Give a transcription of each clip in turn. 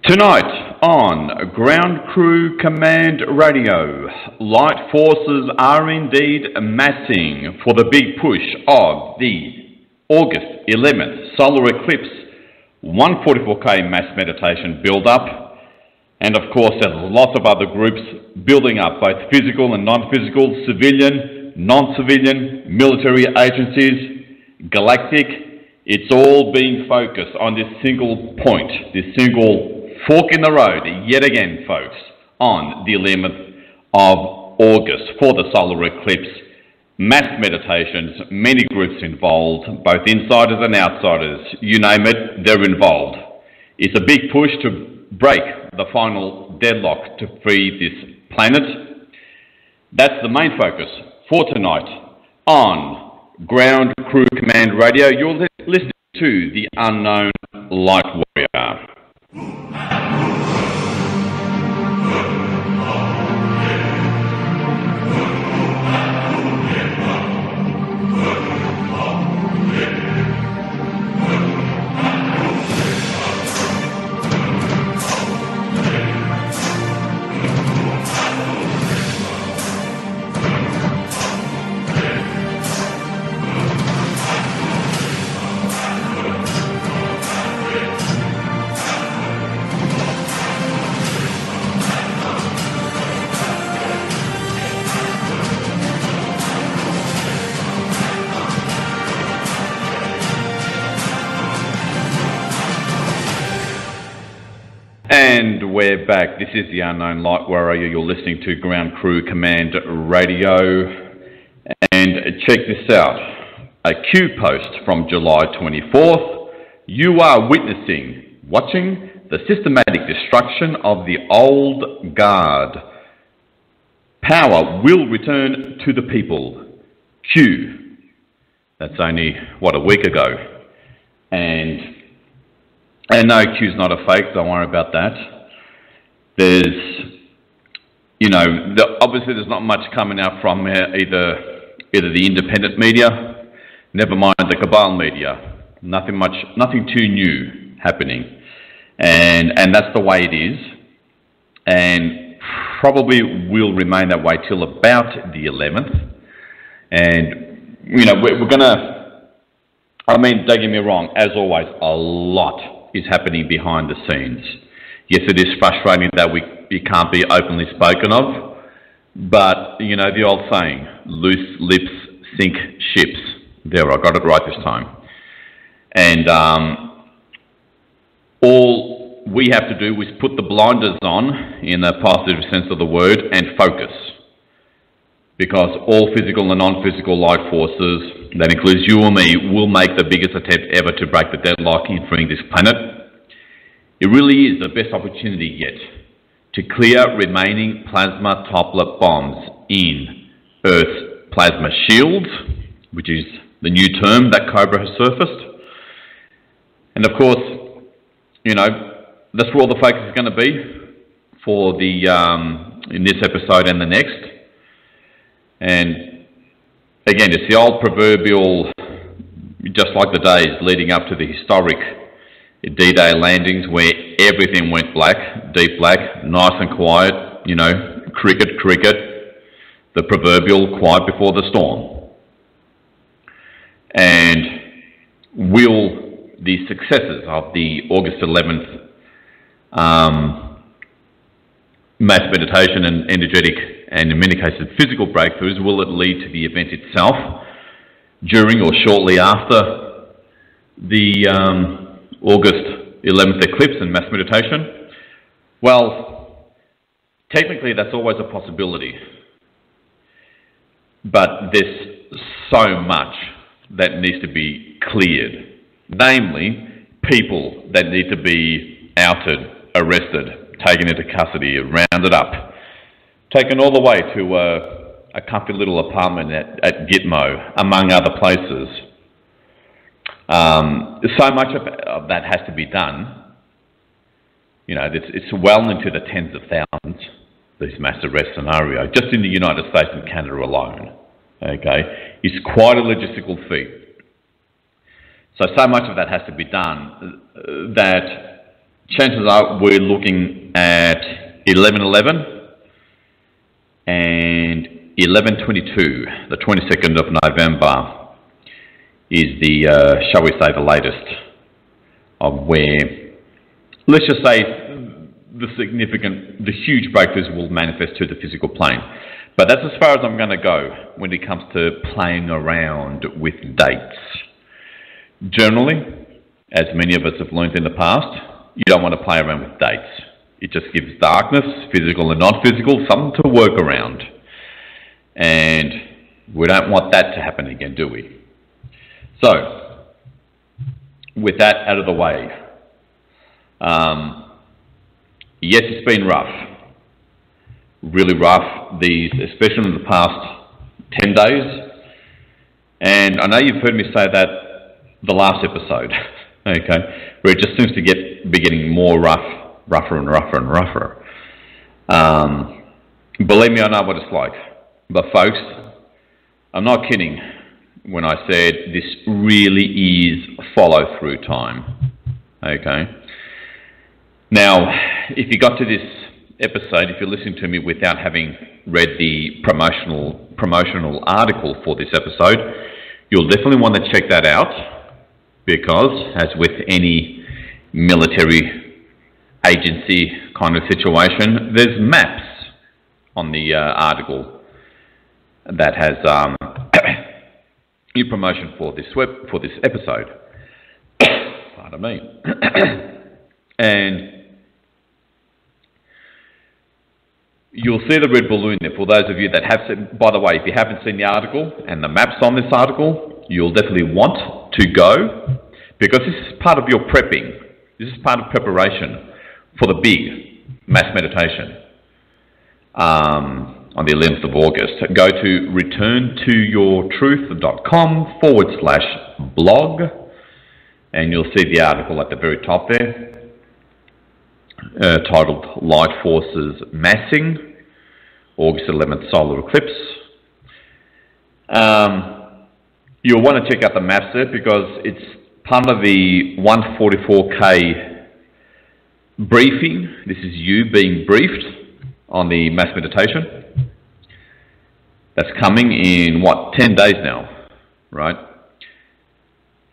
Tonight on Ground Crew Command Radio, light forces are indeed massing for the big push of the August 11th solar eclipse, 144K mass meditation build-up, and of course there's lots of other groups building up, both physical and non-physical, civilian, non-civilian, military agencies, galactic. It's all being focused on this single point, this single fork in the road, yet again, folks, on the 11th of August for the solar eclipse. Mass meditations, many groups involved, both insiders and outsiders, you name it, they're involved. It's a big push to break the final deadlock to free this planet. That's the main focus for tonight on Ground Crew Command Radio. You're listening to the Unknown Light Warrior. And we're back. This is the Unknown Light Warrior. You're listening to Ground Crew Command Radio. And check this out. A Q post from July 24th. You are watching the systematic destruction of the old guard. Power will return to the people. Q. That's only, a week ago. And no, Q's not a fake, don't worry about that. There's, obviously there's not much coming out from either the independent media, never mind the cabal media. Nothing too new happening. And that's the way it is. And probably will remain that way till about the 11th. And, we're going to, don't get me wrong, as always, a lot is happening behind the scenes. Yes, it is frustrating that it can't be openly spoken of, but, the old saying, loose lips sink ships. There, I got it right this time. And all we have to do is put the blinders on, in a positive sense of the word, and focus. Because all physical and non-physical light forces, that includes you or me, will make the biggest attempt ever to break the deadlock in freeing this planet. It really is the best opportunity yet to clear remaining plasma toppler bombs in Earth's plasma shields, which is the new term that Cobra has surfaced. And of course, that's where all the focus is going to be for the in this episode and the next. And again, it's the old proverbial, just like the days leading up to the historic D-Day landings where everything went black, deep black, nice and quiet, cricket, the proverbial quiet before the storm. And will the successes of the August 11th mass meditation and energetic, and in many cases physical breakthroughs, will it lead to the event itself during or shortly after the August 11th eclipse and mass meditation? Well, technically that's always a possibility, but there's so much that needs to be cleared, namely people that need to be outed, arrested, taken into custody, rounded up, taken all the way to a comfy little apartment at Gitmo, among other places. So much of that has to be done. It's well into the tens of thousands, these mass arrest scenario, just in the United States and Canada alone. Okay, it's quite a logistical feat. So much of that has to be done that chances are we're looking at 11:11 and 11:22, the 22nd of November, is the, shall we say, the latest of where, let's just say, the huge breakthroughs will manifest to the physical plane. But that's as far as I'm going to go when it comes to playing around with dates. Generally, as many of us have learned in the past, you don't want to play around with dates. It just gives darkness, physical and non-physical, something to work around. And we don't want that to happen again, do we? So, with that out of the way, yes, it's been rough. Really rough, especially in the past 10 days. And I know you've heard me say that the last episode, okay, where it just seems to be getting more rougher and rougher and rougher. Believe me, I know what it's like. But folks, I'm not kidding when I said this really is follow-through time, okay? Now, if you got to this episode, if you're listening to me without having read the promotional article for this episode, you'll definitely want to check that out, because as with any military agency kind of situation, there's maps on the article that has new promotion for this episode. Pardon me. And you'll see the red balloon there. For those of you that have seen, by the way, if you haven't seen the article and the maps on this article, you'll definitely want to go, because this is part of your prepping. This is part of preparation for the big mass meditation on the 11th of August. Go to returntoyourtruth.com/blog, and you'll see the article at the very top there, titled Light Forces Massing, August 11th Solar Eclipse. You'll want to check out the maps there, because it's part of the 144K briefing. This is you being briefed on the mass meditation. That's coming in, 10 days now, right?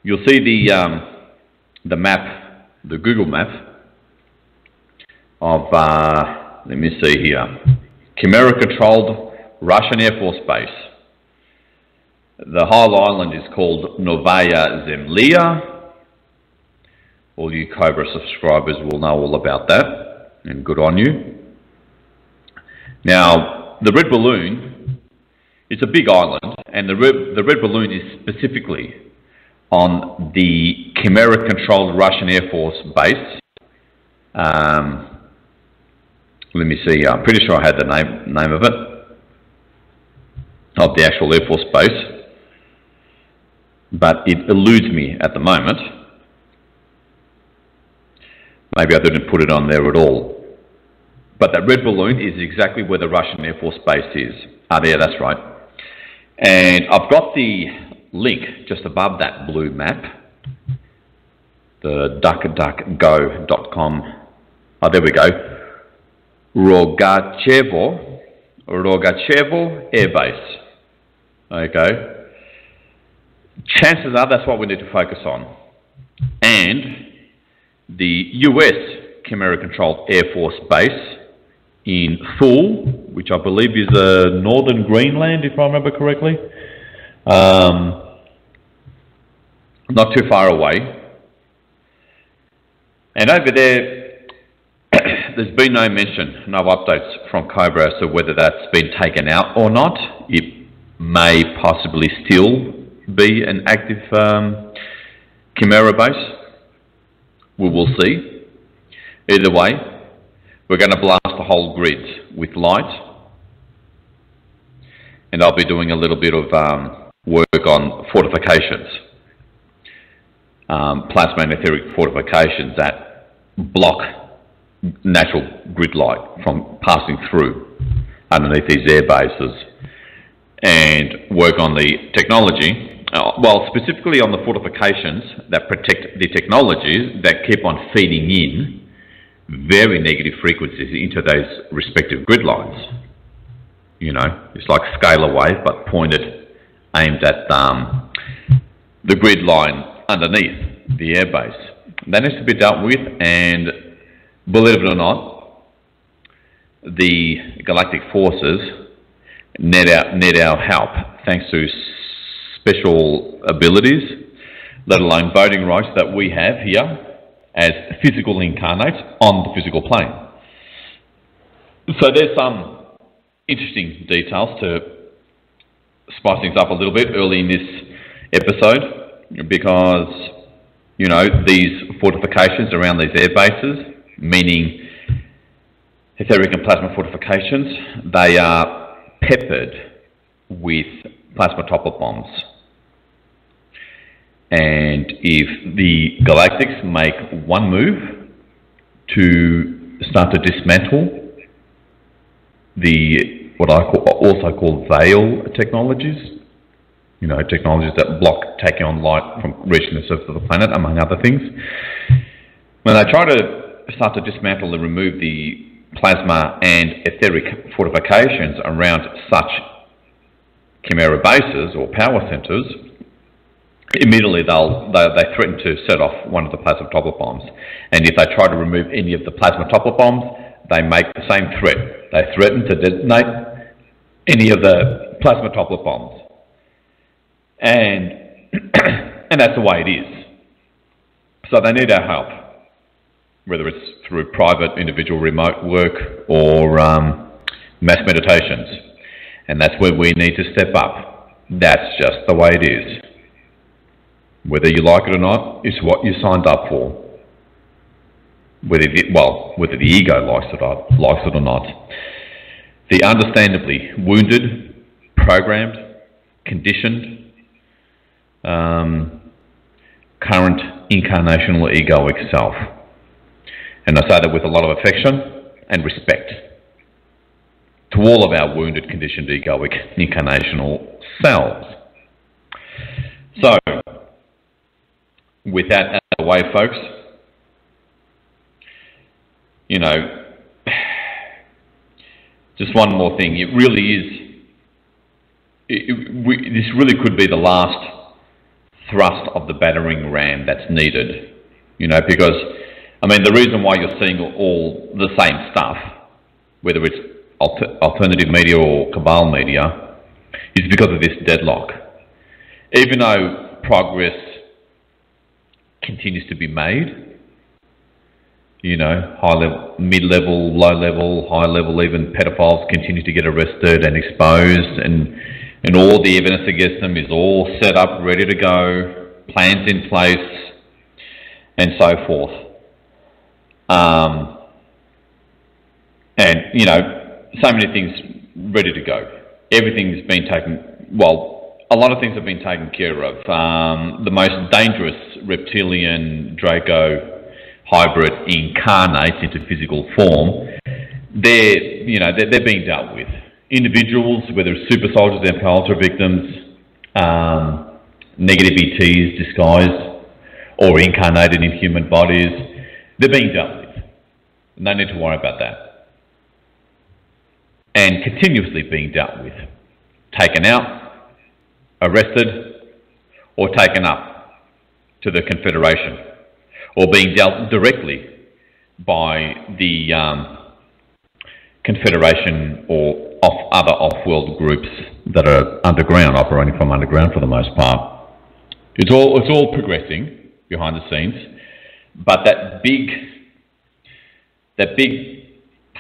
You'll see the map, the Google map of, let me see here, Chimera-controlled Russian Air Force Base. The whole island is called Novaya Zemlya. All you Cobra subscribers will know all about that, and good on you. Now, the red balloon, it's a big island, and the red balloon is specifically on the Chimera-controlled Russian Air Force Base. Let me see, I'm pretty sure I had the name of it, of the actual Air Force Base, but it eludes me at the moment. Maybe I didn't put it on there at all. But that red balloon is exactly where the Russian Air Force Base is. There, that's right. And I've got the link just above that blue map, the duckduckgo.com. Oh, there we go. Rogachevo Air Base. Okay. Chances are that's what we need to focus on. And the US Chimera-controlled Air Force Base in Thule, which I believe is northern Greenland, if I remember correctly. Not too far away. And over there, there's been no mention, no updates from Cobra as to whether that's been taken out or not. It may possibly still be an active Chimera base. We will see. Either way, we're going to blast the whole grid with light. And I'll be doing a little bit of work on fortifications. Plasma and etheric fortifications that block natural grid light from passing through underneath these air bases, and work on the technology, well, specifically on the fortifications that protect the technologies that keep on feeding in very negative frequencies into those respective grid lines. You know, it's like scalar wave, but pointed, aimed at the grid line underneath the airbase. That needs to be dealt with, and believe it or not, the galactic forces need our help thanks to special abilities, let alone voting rights that we have here as physical incarnates on the physical plane. So there's some interesting details to spice things up a little bit early in this episode, because, you know, these fortifications around these air bases, meaning etheric and plasma fortifications, they are peppered with plasma topper bombs. And if the galactics make one move to start to dismantle the, what I also call veil technologies, you know, technologies that block taking on light from reaching the surface of the planet, among other things. When they try to start to dismantle and remove the plasma and etheric fortifications around such chimera bases or power centres, immediately they threaten to set off one of the plasma topper bombs. And if they try to remove any of the plasma topper bombs, they make the same threat. They threaten to detonate any of the plasma topper bombs. And that's the way it is. So they need our help, whether it's through private, individual, remote work or mass meditations. And that's where we need to step up. That's just the way it is. Whether you like it or not, it's what you signed up for. Whether the ego likes it or not. The understandably wounded, programmed, conditioned, current incarnational egoic self. And I say that with a lot of affection and respect to all of our wounded, conditioned, egoic, incarnational selves. So, with that out of the way, folks, you know, just one more thing. It really is, this really could be the last thrust of the battering ram that's needed, you know, because, I mean, the reason why you're seeing all the same stuff, whether it's alternative media or cabal media, is because of this deadlock. Even though progress continues to be made, you know, high level, mid-level, low level, high level, even pedophiles continue to get arrested and exposed, and all the evidence against them is all set up, ready to go, plans in place, and so forth. And, you know, so many things ready to go. Everything's been taken, well, a lot of things have been taken care of. The most dangerous reptilian Draco hybrid incarnates into physical form. They're being dealt with. Individuals, whether it's super soldiers, empire ultra victims, negative ETs disguised or incarnated in human bodies, they're being dealt with. No need to worry about that. And continuously being dealt with. Taken out, arrested, or taken up to the Confederation, or being dealt directly by the Confederation or other off-world groups that are underground, operating from underground for the most part. It's all progressing behind the scenes, but that big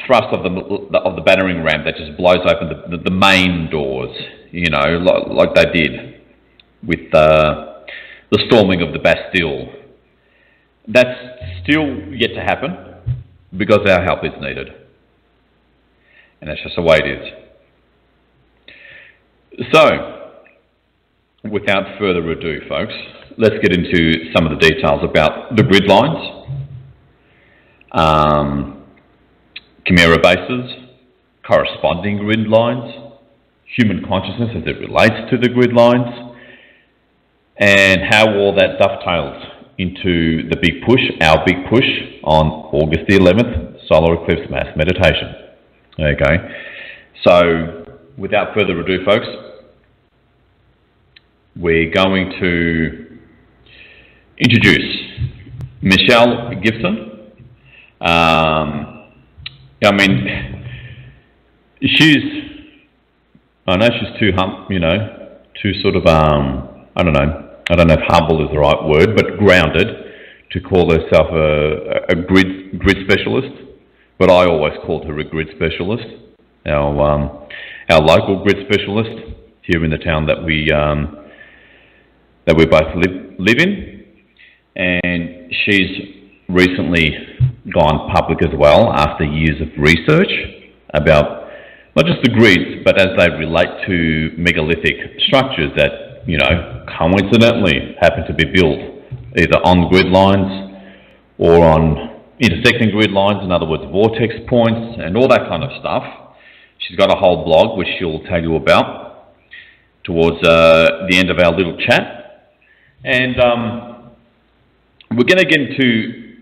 thrust of the battering ram that just blows open the main doors, you know, like they did with the storming of the Bastille. That's still yet to happen because our help is needed. And that's just the way it is. So, without further ado, folks, let's get into some of the details about the grid lines. Chimera bases, corresponding grid lines, human consciousness as it relates to the grid lines, and how all that dovetails into the big push, our big push on August the 11th, solar eclipse mass meditation. Okay, so without further ado, folks, we're going to introduce Michelle Gibson. I know she's too sort of, I don't know if humble is the right word, but grounded to call herself a grid specialist. But I always called her a grid specialist, our local grid specialist here in the town that we both live in. And she's recently gone public as well after years of research about not just the grids, but as they relate to megalithic structures that, coincidentally happen to be built either on grid lines or on intersecting grid lines, in other words, vortex points and all that kind of stuff. She's got a whole blog which she'll tell you about towards the end of our little chat. And we're going to get into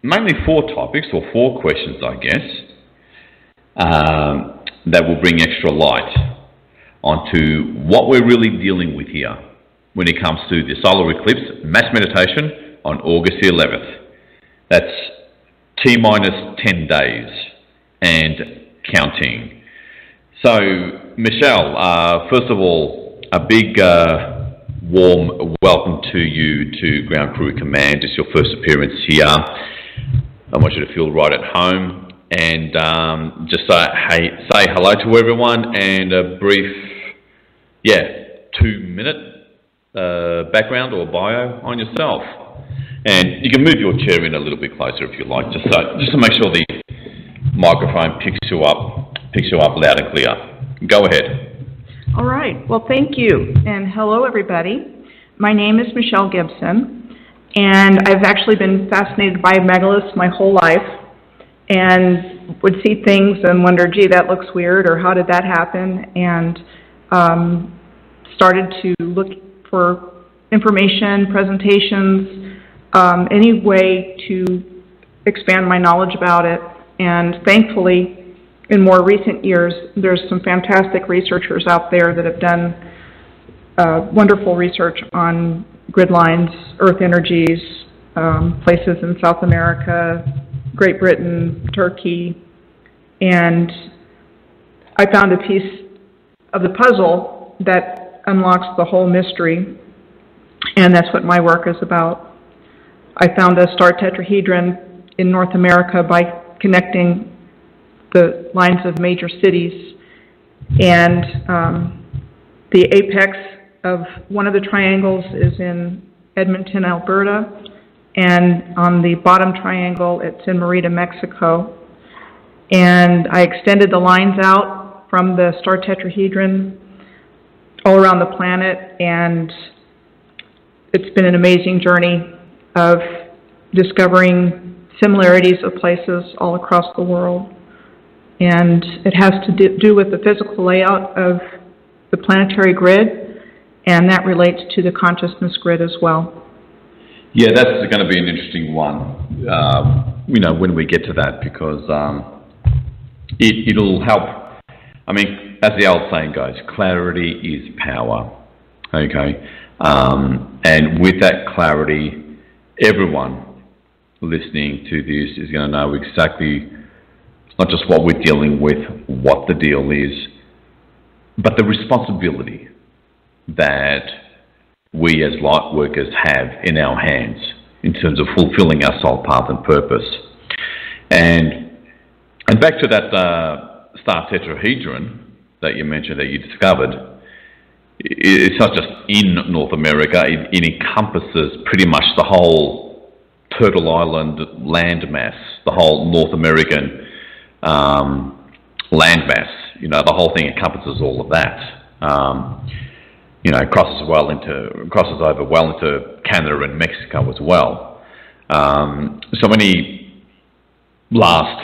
mainly four topics, or four questions, I guess, that will bring extra light onto what we're really dealing with here when it comes to the solar eclipse mass meditation on August the 11th. That's T-minus 10 days and counting. So, Michelle, first of all, a big warm welcome to you to Ground Crew Command. It's your first appearance here. I want you to feel right at home. And just say hello to everyone, and a brief, 2-minute background or bio on yourself. And you can move your chair in a little bit closer if you like, just to make sure the microphone picks you up loud and clear. Go ahead. All right. Well, thank you, and hello everybody. My name is Michelle Gibson, and I've actually been fascinated by megaliths my whole life, and would see things and wonder, gee, that looks weird, or how did that happen? And started to look for information, presentations, any way to expand my knowledge about it. And thankfully, in more recent years, there's some fantastic researchers out there that have done wonderful research on grid lines, Earth energies, places in South America, Great Britain, Turkey, and I found a piece of the puzzle that unlocks the whole mystery, and that's what my work is about. I found a star tetrahedron in North America by connecting the lines of major cities, and the apex of one of the triangles is in Edmonton, Alberta, and on the bottom triangle, it's in Merida, Mexico. And I extended the lines out from the star tetrahedron all around the planet, and it's been an amazing journey of discovering similarities of places all across the world. And it has to do with the physical layout of the planetary grid, and that relates to the consciousness grid as well. Yeah, that's going to be an interesting one, when we get to that, because it'll help. I mean, as the old saying goes, clarity is power, okay? And with that clarity, everyone listening to this is going to know exactly not just what we're dealing with, what the deal is, but the responsibility that we as light workers have in our hands in terms of fulfilling our soul path and purpose. And back to that star tetrahedron that you mentioned that you discovered, it's not just in North America, it encompasses pretty much the whole Turtle Island landmass, the whole North American landmass. The whole thing encompasses all of that. Crosses over well into Canada and Mexico as well. So any last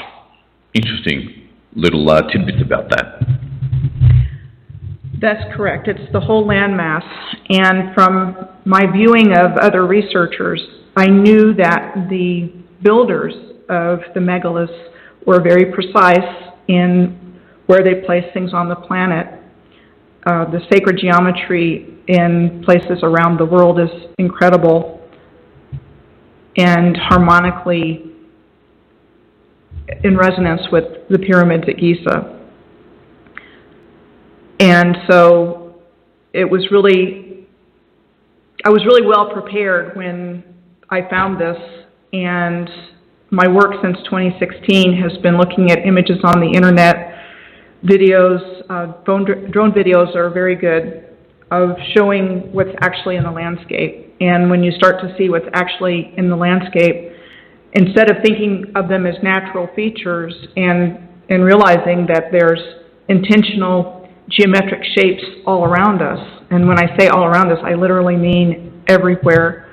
interesting little tidbits about that? That's correct. It's the whole landmass. And from my viewing of other researchers, I knew that the builders of the megaliths were very precise in where they placed things on the planet. The sacred geometry in places around the world is incredible and harmonically in resonance with the pyramids at Giza. And so I was really well prepared when I found this, and my work since 2016 has been looking at images on the internet, videos, drone videos are very good, of showing what's actually in the landscape. And when you start to see what's actually in the landscape, instead of thinking of them as natural features and realizing that there's intentional geometric shapes all around us, and when I say all around us, I literally mean everywhere,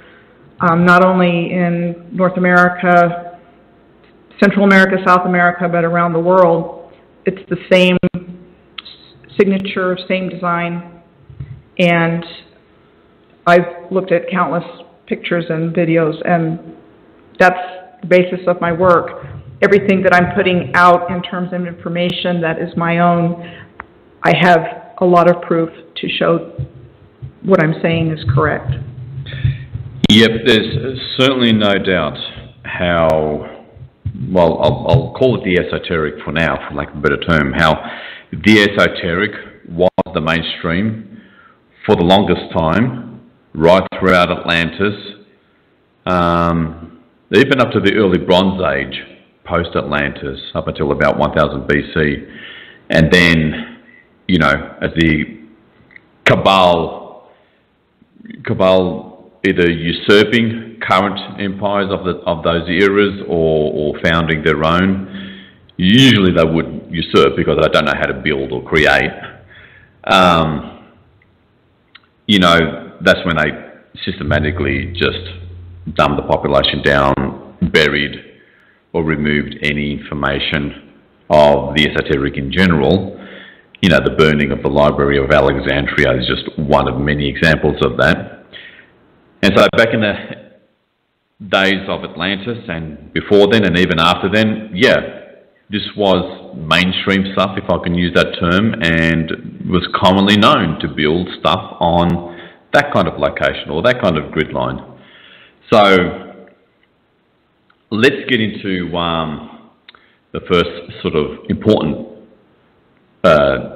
not only in North America, Central America, South America, but around the world. It's the same signature, same design, and I've looked at countless pictures and videos, and that's the basis of my work. Everything that I'm putting out in terms of information that is my own, I have a lot of proof to show what I'm saying is correct. Yep, there's certainly no doubt how, well, I'll call it the esoteric for now, for lack of a better term, how the esoteric was the mainstream for the longest time, right throughout Atlantis, even up to the early Bronze Age, post-Atlantis, up until about 1000 BC. And then, you know, as the Cabal either usurping current empires of those eras or founding their own. Usually they would usurp because they don't know how to build or create. You know, that's when they systematically just dumbed the population down, buried or removed any information of the esoteric in general. You know, the burning of the Library of Alexandria is just one of many examples of that. And so back in the days of Atlantis and before then and even after then, yeah, this was mainstream stuff, if I can use that term, and was commonly known to build stuff on that kind of location or that kind of grid line. So let's get into the first sort of important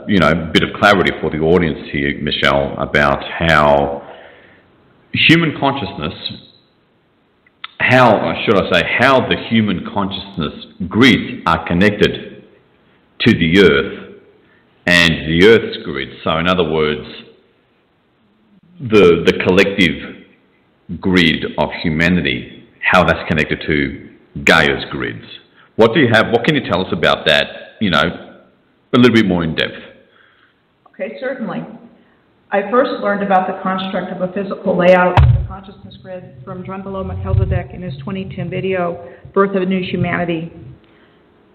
you know, bit of clarity for the audience here, Michelle, about how human consciousness, how the human consciousness grids are connected to the Earth and the Earth's grid. So in other words, the collective grid of humanity, how that's connected to Gaia's grids. What do you have? What can you tell us about that, you know, a little bit more in depth? Okay, certainly. I first learned about the construct of a physical layout of the consciousness grid from Drunvalo Melchizedek in his 2010 video, Birth of a New Humanity.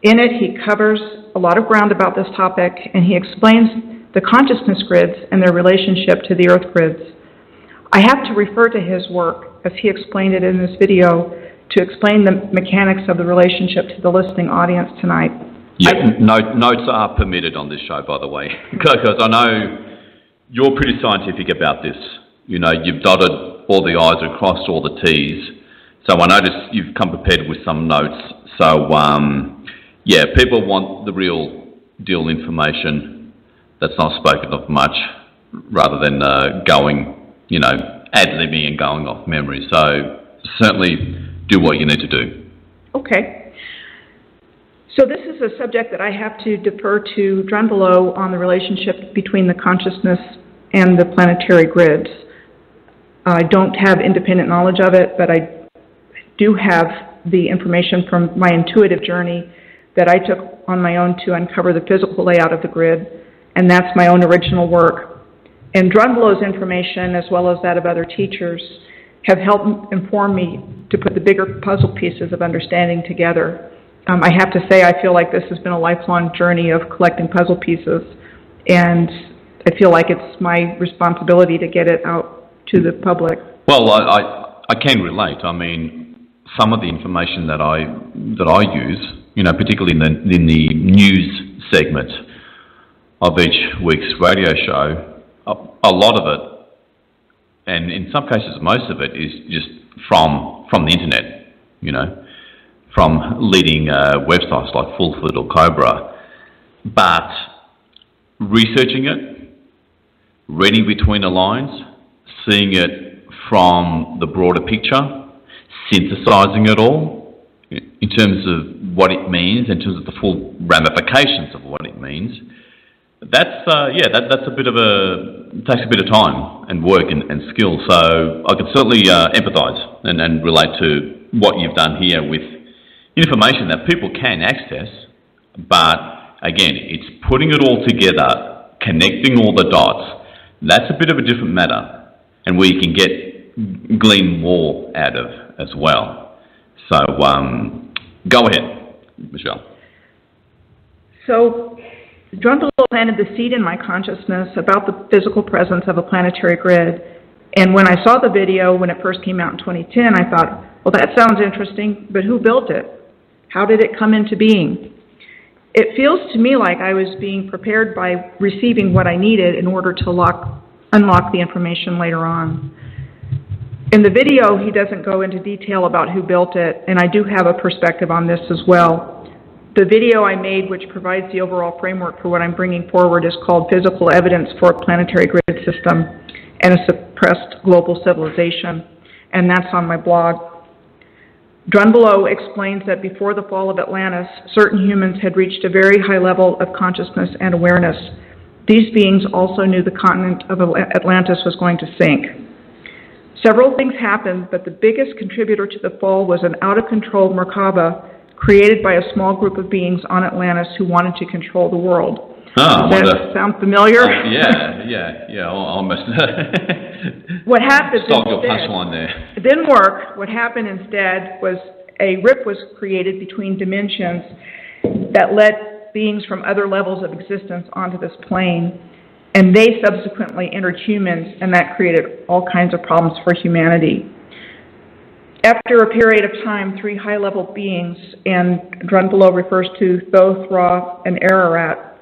In it, he covers a lot of ground about this topic, and he explains the consciousness grids and their relationship to the Earth grids. I have to refer to his work, as he explained it in this video, to explain the mechanics of the relationship to the listening audience tonight. Yeah, notes are permitted on this show, by the way, because I know you're pretty scientific about this. You know, you've dotted all the I's and crossed all the T's. So I noticed you've come prepared with some notes. So, yeah, people want the real deal information that's not spoken of much, rather than going, you know, ad-libbing and going off memory. So certainly do what you need to do. Okay. So this is a subject that I have to defer to Drunvalo on the relationship between the consciousness and the planetary grids. I don't have independent knowledge of it, but I do have the information from my intuitive journey that I took on my own to uncover the physical layout of the grid, and that's my own original work. And Drunvalo's information, as well as that of other teachers, have helped inform me to put the bigger puzzle pieces of understanding together. I have to say, I feel like this has been a lifelong journey of collecting puzzle pieces, and I feel like it's my responsibility to get it out to the public. Well, I I can relate. I mean, some of the information that I use, particularly in the news segment of each week's radio show, a lot of it, and in some cases most of it, is just from the internet, from leading websites like Full Foot or Cobra. But researching it, reading between the lines, seeing it from the broader picture, synthesizing it all in terms of what it means, in terms of the full ramifications of what it means, that's a bit of it takes a bit of time and work and skill. So I can certainly empathise and relate to what you've done here with information that people can access, but again, it's putting it all together, connecting all the dots. That's a bit of a different matter, and where you can glean more out of as well. So go ahead, Michelle. So Drunvalo planted the seed in my consciousness about the physical presence of a planetary grid. And when I saw the video, when it first came out in 2010, I thought, well, that sounds interesting, but who built it? How did it come into being? It feels to me like I was being prepared by receiving what I needed in order to unlock the information later on. In the video, he doesn't go into detail about who built it, and I do have a perspective on this as well. The video I made, which provides the overall framework for what I'm bringing forward, is called Physical Evidence for a Planetary Grid System and a Suppressed Global Civilization, and that's on my blog. Drunvalo explains that before the fall of Atlantis, certain humans had reached a very high level of consciousness and awareness. These beings also knew the continent of Atlantis was going to sink. Several things happened, but the biggest contributor to the fall was an out-of-control Merkaba created by a small group of beings on Atlantis who wanted to control the world. Does that sound familiar? Yeah, almost. What happened Stop your punchline there. It didn't work. What happened instead was a rip was created between dimensions that led beings from other levels of existence onto this plane, and they subsequently entered humans, and that created all kinds of problems for humanity. After a period of time, 3 high-level beings, and Drunvalo refers to Thoth, Ra, and Ararat,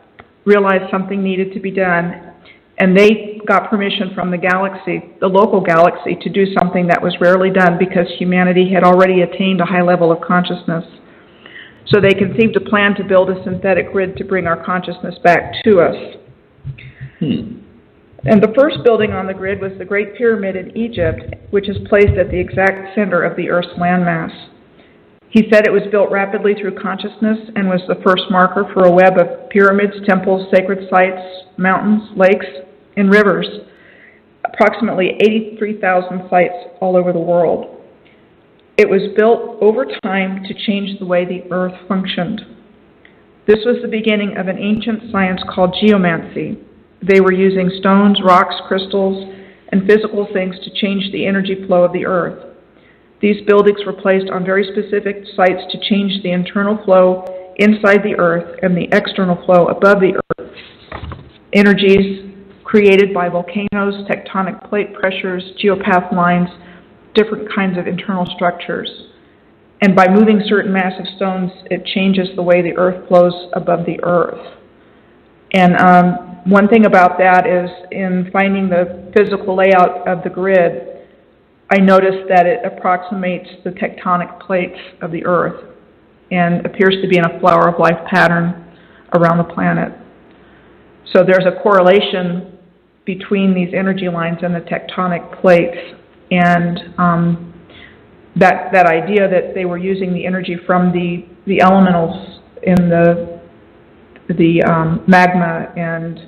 realized something needed to be done, and they got permission from the local galaxy, to do something that was rarely done because humanity had already attained a high level of consciousness. So they conceived a plan to build a synthetic grid to bring our consciousness back to us. And the first building on the grid was the Great Pyramid in Egypt, which is placed at the exact center of the Earth's landmass. He said it was built rapidly through consciousness and was the first marker for a web of pyramids, temples, sacred sites, mountains, lakes, and rivers, approximately 83,000 sites all over the world. It was built over time to change the way the Earth functioned. This was the beginning of an ancient science called geomancy. They were using stones, rocks, crystals, and physical things to change the energy flow of the Earth. These buildings were placed on very specific sites to change the internal flow inside the Earth and the external flow above the Earth. Energies created by volcanoes, tectonic plate pressures, geopath lines, different kinds of internal structures. And by moving certain massive stones, it changes the way the Earth flows above the Earth. And one thing about that is, in finding the physical layout of the grid, I noticed that it approximates the tectonic plates of the Earth and appears to be in a flower of life pattern around the planet. So there's a correlation between these energy lines and the tectonic plates, and that idea that they were using the energy from the elementals in the magma and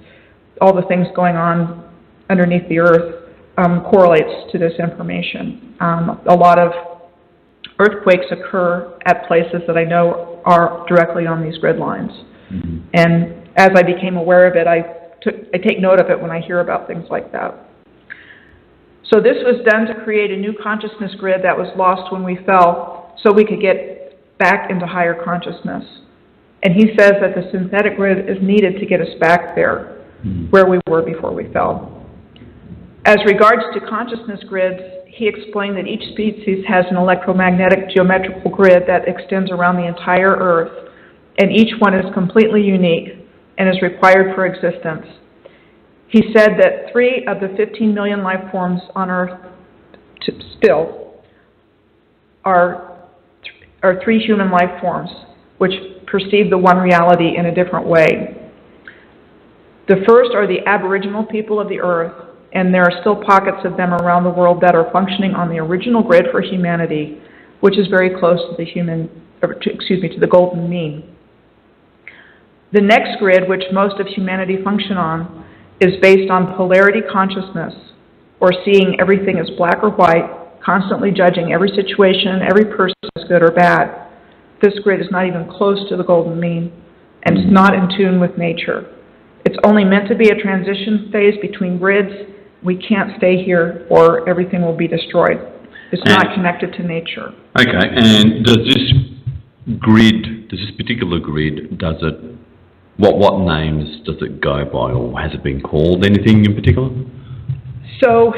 all the things going on underneath the Earth correlates to this information. A lot of earthquakes occur at places that I know are directly on these grid lines. Mm-hmm. And as I became aware of it, I take note of it when I hear about things like that. So this was done to create a new consciousness grid that was lost when we fell, so we could get back into higher consciousness. And he says that the synthetic grid is needed to get us back there, where we were before we fell. As regards to consciousness grids, he explained that each species has an electromagnetic geometrical grid that extends around the entire Earth, and each one is completely unique and is required for existence. He said that 3 of the 15 million life forms on Earth still are 3 human life forms, which perceive the one reality in a different way. The first are the Aboriginal people of the Earth, and there are still pockets of them around the world that are functioning on the original grid for humanity, which is very close to the golden mean. The next grid, which most of humanity function on, is based on polarity consciousness, or seeing everything as black or white, constantly judging every situation, every person as good or bad. This grid is not even close to the golden mean, and it's not in tune with nature. It's only meant to be a transition phase between grids. We can't stay here or everything will be destroyed. It's not connected to nature. Okay, and does this particular grid, what names does it go by, or has it been called anything in particular? So,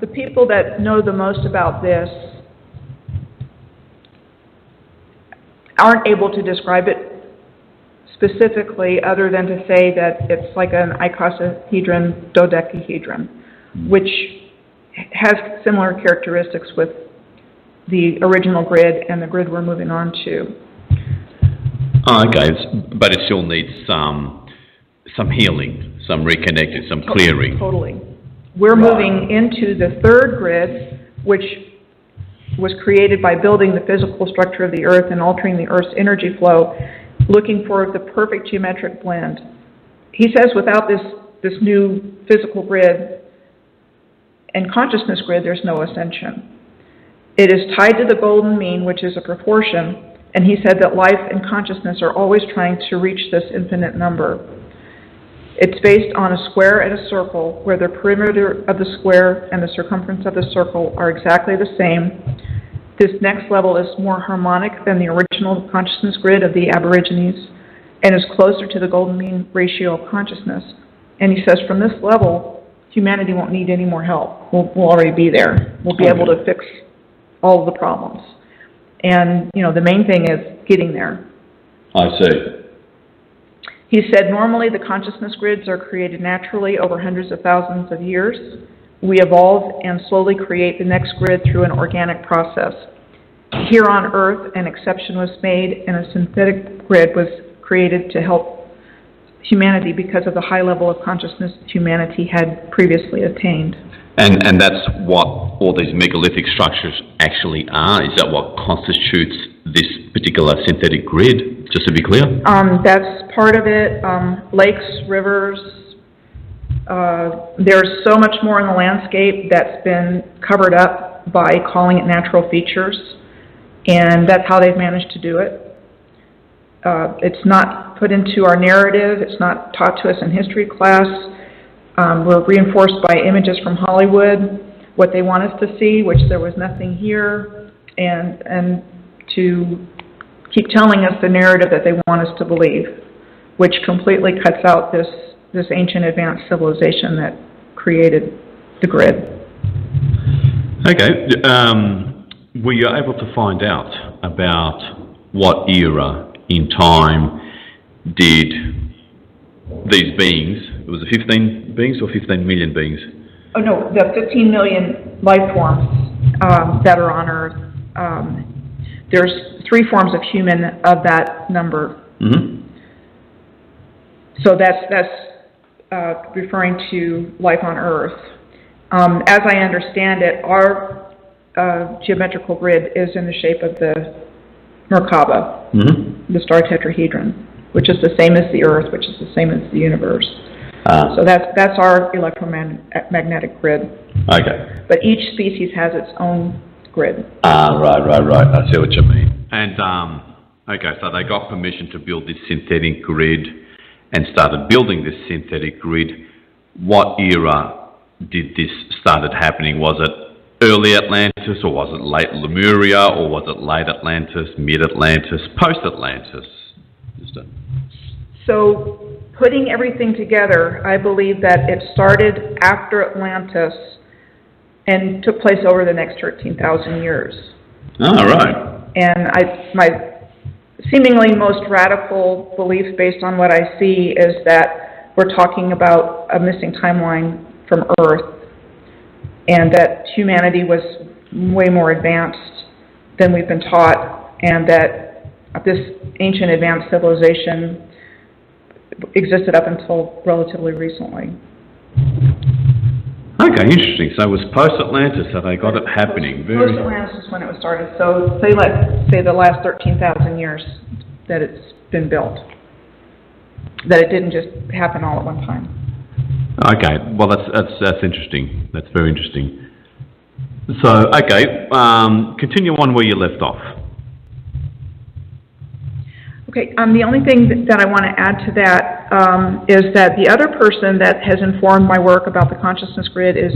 the people that know the most about this aren't able to describe it specifically, other than to say that it's like an icosahedron, dodecahedron, which has similar characteristics with the original grid and the grid we're moving on to. Oh, okay, but it still needs some healing, some reconnecting, some clearing. Totally. We're moving into the third grid, which was created by building the physical structure of the Earth and altering the Earth's energy flow, looking for the perfect geometric blend. He says without this new physical grid and consciousness grid, there's no ascension. It is tied to the golden mean, which is a proportion, and he said that life and consciousness are always trying to reach this infinite number. It's based on a square and a circle, where the perimeter of the square and the circumference of the circle are exactly the same. This next level is more harmonic than the original consciousness grid of the Aborigines and is closer to the golden mean ratio of consciousness. And he says from this level, humanity won't need any more help. We'll already be there. We'll be able to fix all of the problems. And, the main thing is getting there. I see. He said normally the consciousness grids are created naturally over hundreds of thousands of years. We evolve and slowly create the next grid through an organic process. Here on Earth, an exception was made and a synthetic grid was created to help humanity because of the high level of consciousness humanity had previously attained. And that's what all these megalithic structures actually are? Is that what constitutes this particular synthetic grid, just to be clear? That's part of it. Lakes, rivers. There's so much more in the landscape that's been covered up by calling it natural features, and that's how they've managed to do it. It's not put into our narrative. It's not taught to us in history class. We're reinforced by images from Hollywood, what they want us to see, which there was nothing here, and to keep telling us the narrative that they want us to believe, which completely cuts out this ancient advanced civilization that created the grid. Okay. Were you able to find out about what era in time did these beings, it was 15 beings or 15 million beings? Oh no, the 15 million life forms that are on Earth. There's 3 forms of human of that number. Mm-hmm. So that's referring to life on Earth. As I understand it, our geometrical grid is in the shape of the Merkaba, the star tetrahedron, which is the same as the Earth, which is the same as the universe. So that's our electromagnetic grid. Okay. But each species has its own grid. Right. I see what you mean. And, okay, so they got permission to build this synthetic grid and started building this synthetic grid. What era did this started happening? Was it early Atlantis, or was it late Lemuria, or was it late Atlantis, mid-Atlantis, post-Atlantis? So, putting everything together, I believe that it started after Atlantis and took place over the next 13,000 years. Oh, right. And my seemingly most radical belief based on what I see is that we're talking about a missing timeline from Earth, and that humanity was way more advanced than we've been taught, and that this ancient advanced civilization existed up until relatively recently. Okay, interesting. So it was post-Atlantis that they got it happening. Post-Atlantis is when it was started. So let's say the last 13,000 years that it's been built. That it didn't just happen all at one time. Okay, well that's interesting. That's very interesting. So, okay, continue on where you left off. Okay, the only thing that I want to add to that is that the other person that has informed my work about the consciousness grid is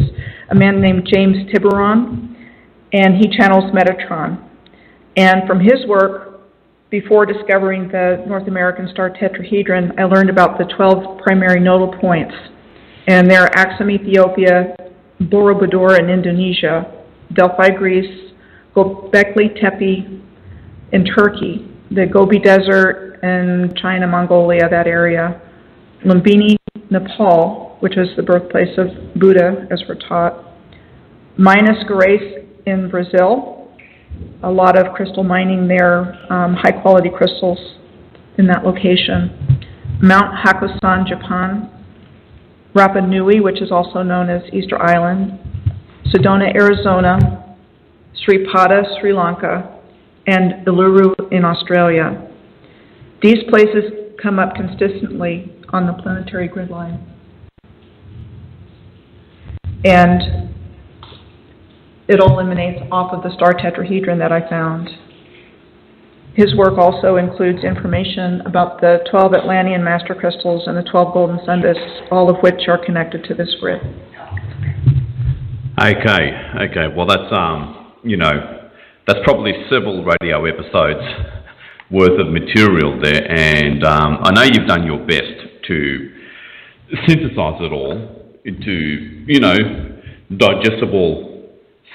a man named James Churchward, and he channels Metatron. And from his work, before discovering the North American star tetrahedron, I learned about the 12 primary nodal points. And they're Axum, Ethiopia, Borobudur in Indonesia, Delphi, Greece, Göbekli Tepe in Turkey, the Gobi Desert in China, Mongolia, that area, Lumbini, Nepal, which is the birthplace of Buddha, as we're taught, Minas Gerais in Brazil, a lot of crystal mining there, high-quality crystals in that location, Mount Hakusan, Japan, Rapa Nui, which is also known as Easter Island, Sedona, Arizona, Sri Pada, Sri Lanka, and Uluru in Australia. These places come up consistently on the planetary grid line. And it all emanates off of the star tetrahedron that I found. His work also includes information about the 12 Atlantean master crystals and the 12 golden sun disks, all of which are connected to this grid. Okay. Well, that's that's probably several radio episodes worth of material there, and I know you've done your best to synthesize it all into digestible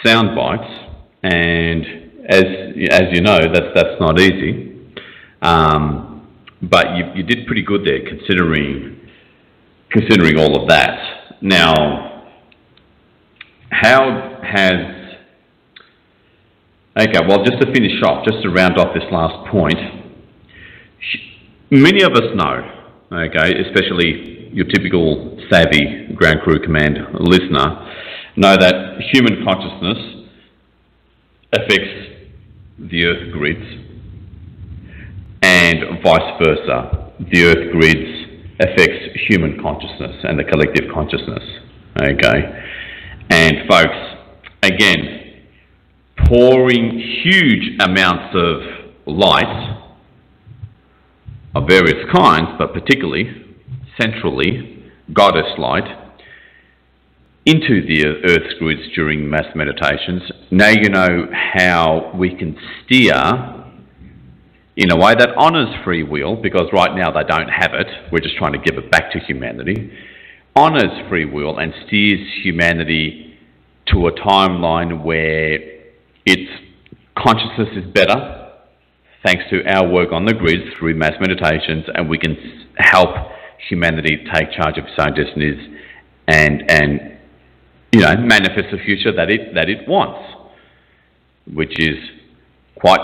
sound bites, and as you know, that's not easy. But you did pretty good there, considering all of that. Now, how has... Okay, well, just to finish off, just to round off this last point, many of us know, okay, especially your typical savvy Ground Crew Command listener, know that human consciousness affects the Earth grids, and vice versa. The Earth grids affects human consciousness and the collective consciousness, okay? And folks, again, pouring huge amounts of light of various kinds, but particularly, centrally, goddess light, into the Earth's grids during mass meditations. Now you know how we can steer in a way that honours free will, because right now they don't have it. We're just trying to give it back to humanity. Honours free will and steers humanity to a timeline where its consciousness is better, thanks to our work on the grids through mass meditations, and we can help humanity take charge of its own destinies and manifest the future that it wants, which is quite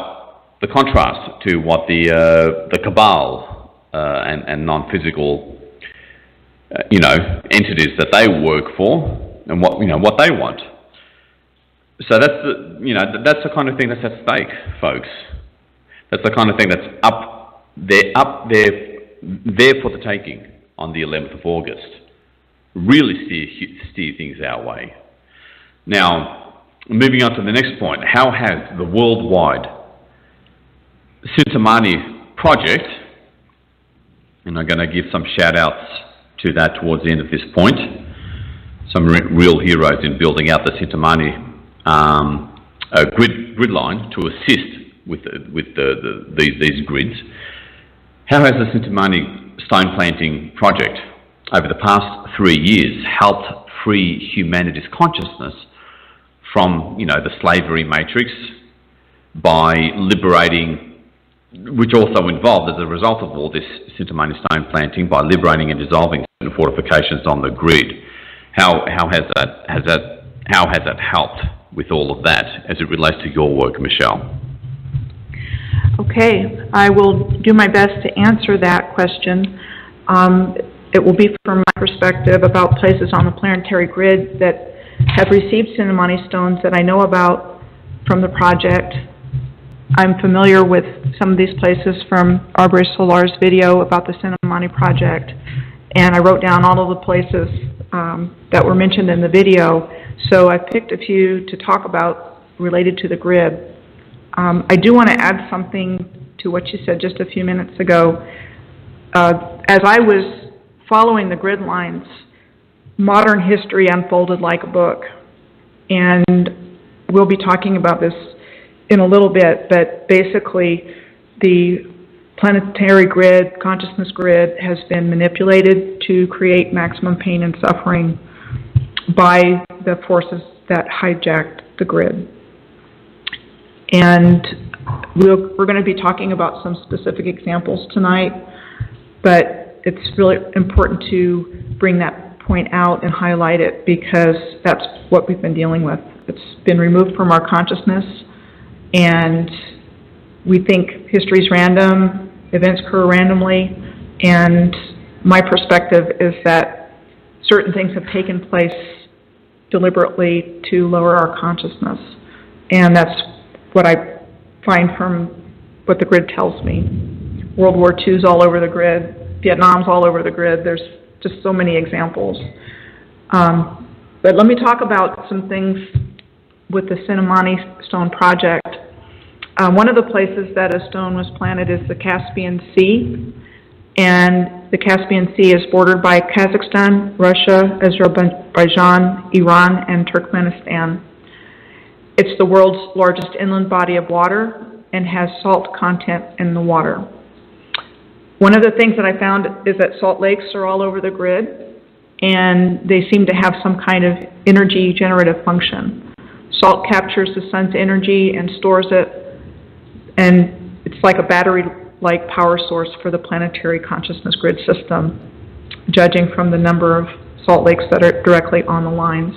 the contrast to what the cabal and non-physical entities that they work for and what they want. So that's the kind of thing that's at stake, folks. That's the kind of thing that's up there for the taking on the 11th of August. Really steer things our way. Now, moving on to the next point, how has the worldwide Cintamani project, and I'm going to give some shout outs to that towards the end of this point, some real heroes in building out the Cintamani grid line to assist with these grids. How has the Cintamani stone planting project over the past 3 years helped free humanity's consciousness from, the slavery matrix by liberating, which also involved, as a result of all this Cintamani stone planting, by liberating and dissolving certain fortifications on the grid. How has that helped with all of that as it relates to your work, Michelle? Okay, I will do my best to answer that question. It will be from my perspective about places on the planetary grid that have received Cintamani stones that I know about from the project. I'm familiar with some of these places from Arborist Solar's video about the Cintamani project, and I wrote down all of the places that were mentioned in the video, so I picked a few to talk about related to the grid. I do want to add something to what you said just a few minutes ago. As I was following the grid lines, modern history unfolded like a book, and we'll be talking about this in a little bit, but basically the planetary grid, consciousness grid, has been manipulated to create maximum pain and suffering by the forces that hijacked the grid. And we're going to be talking about some specific examples tonight, but it's really important to bring that point out and highlight it because that's what we've been dealing with. It's been removed from our consciousness, and we think history's random, events occur randomly, and my perspective is that certain things have taken place deliberately to lower our consciousness, and that's what I find from what the grid tells me. World War II's all over the grid, Vietnam's all over the grid. There's just so many examples. But let me talk about some things with the Cintamani stone project. One of the places that a stone was planted is the Caspian Sea, and the Caspian Sea is bordered by Kazakhstan, Russia, Azerbaijan, Iran, and Turkmenistan. It's the world's largest inland body of water and has salt content in the water. One of the things that I found is that salt lakes are all over the grid, and they seem to have some kind of energy generative function. Salt captures the sun's energy and stores it, and it's like a battery-like power source for the planetary consciousness grid system, judging from the number of salt lakes that are directly on the lines.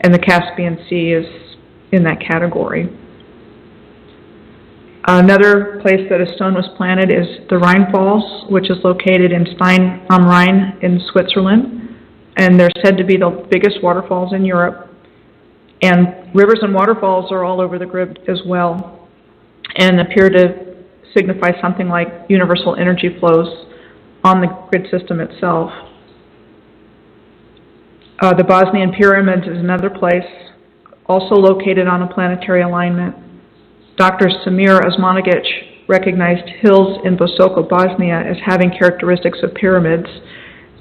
And the Caspian Sea is in that category. Another place that a stone was planted is the Rhine Falls, which is located in Stein am Rhein in Switzerland, and they're said to be the biggest waterfalls in Europe. And rivers and waterfalls are all over the grid as well, and appear to signify something like universal energy flows on the grid system itself. The Bosnian Pyramids is another place, also located on a planetary alignment. Dr. Samir Osmanagic recognized hills in Bosoko, Bosnia as having characteristics of pyramids,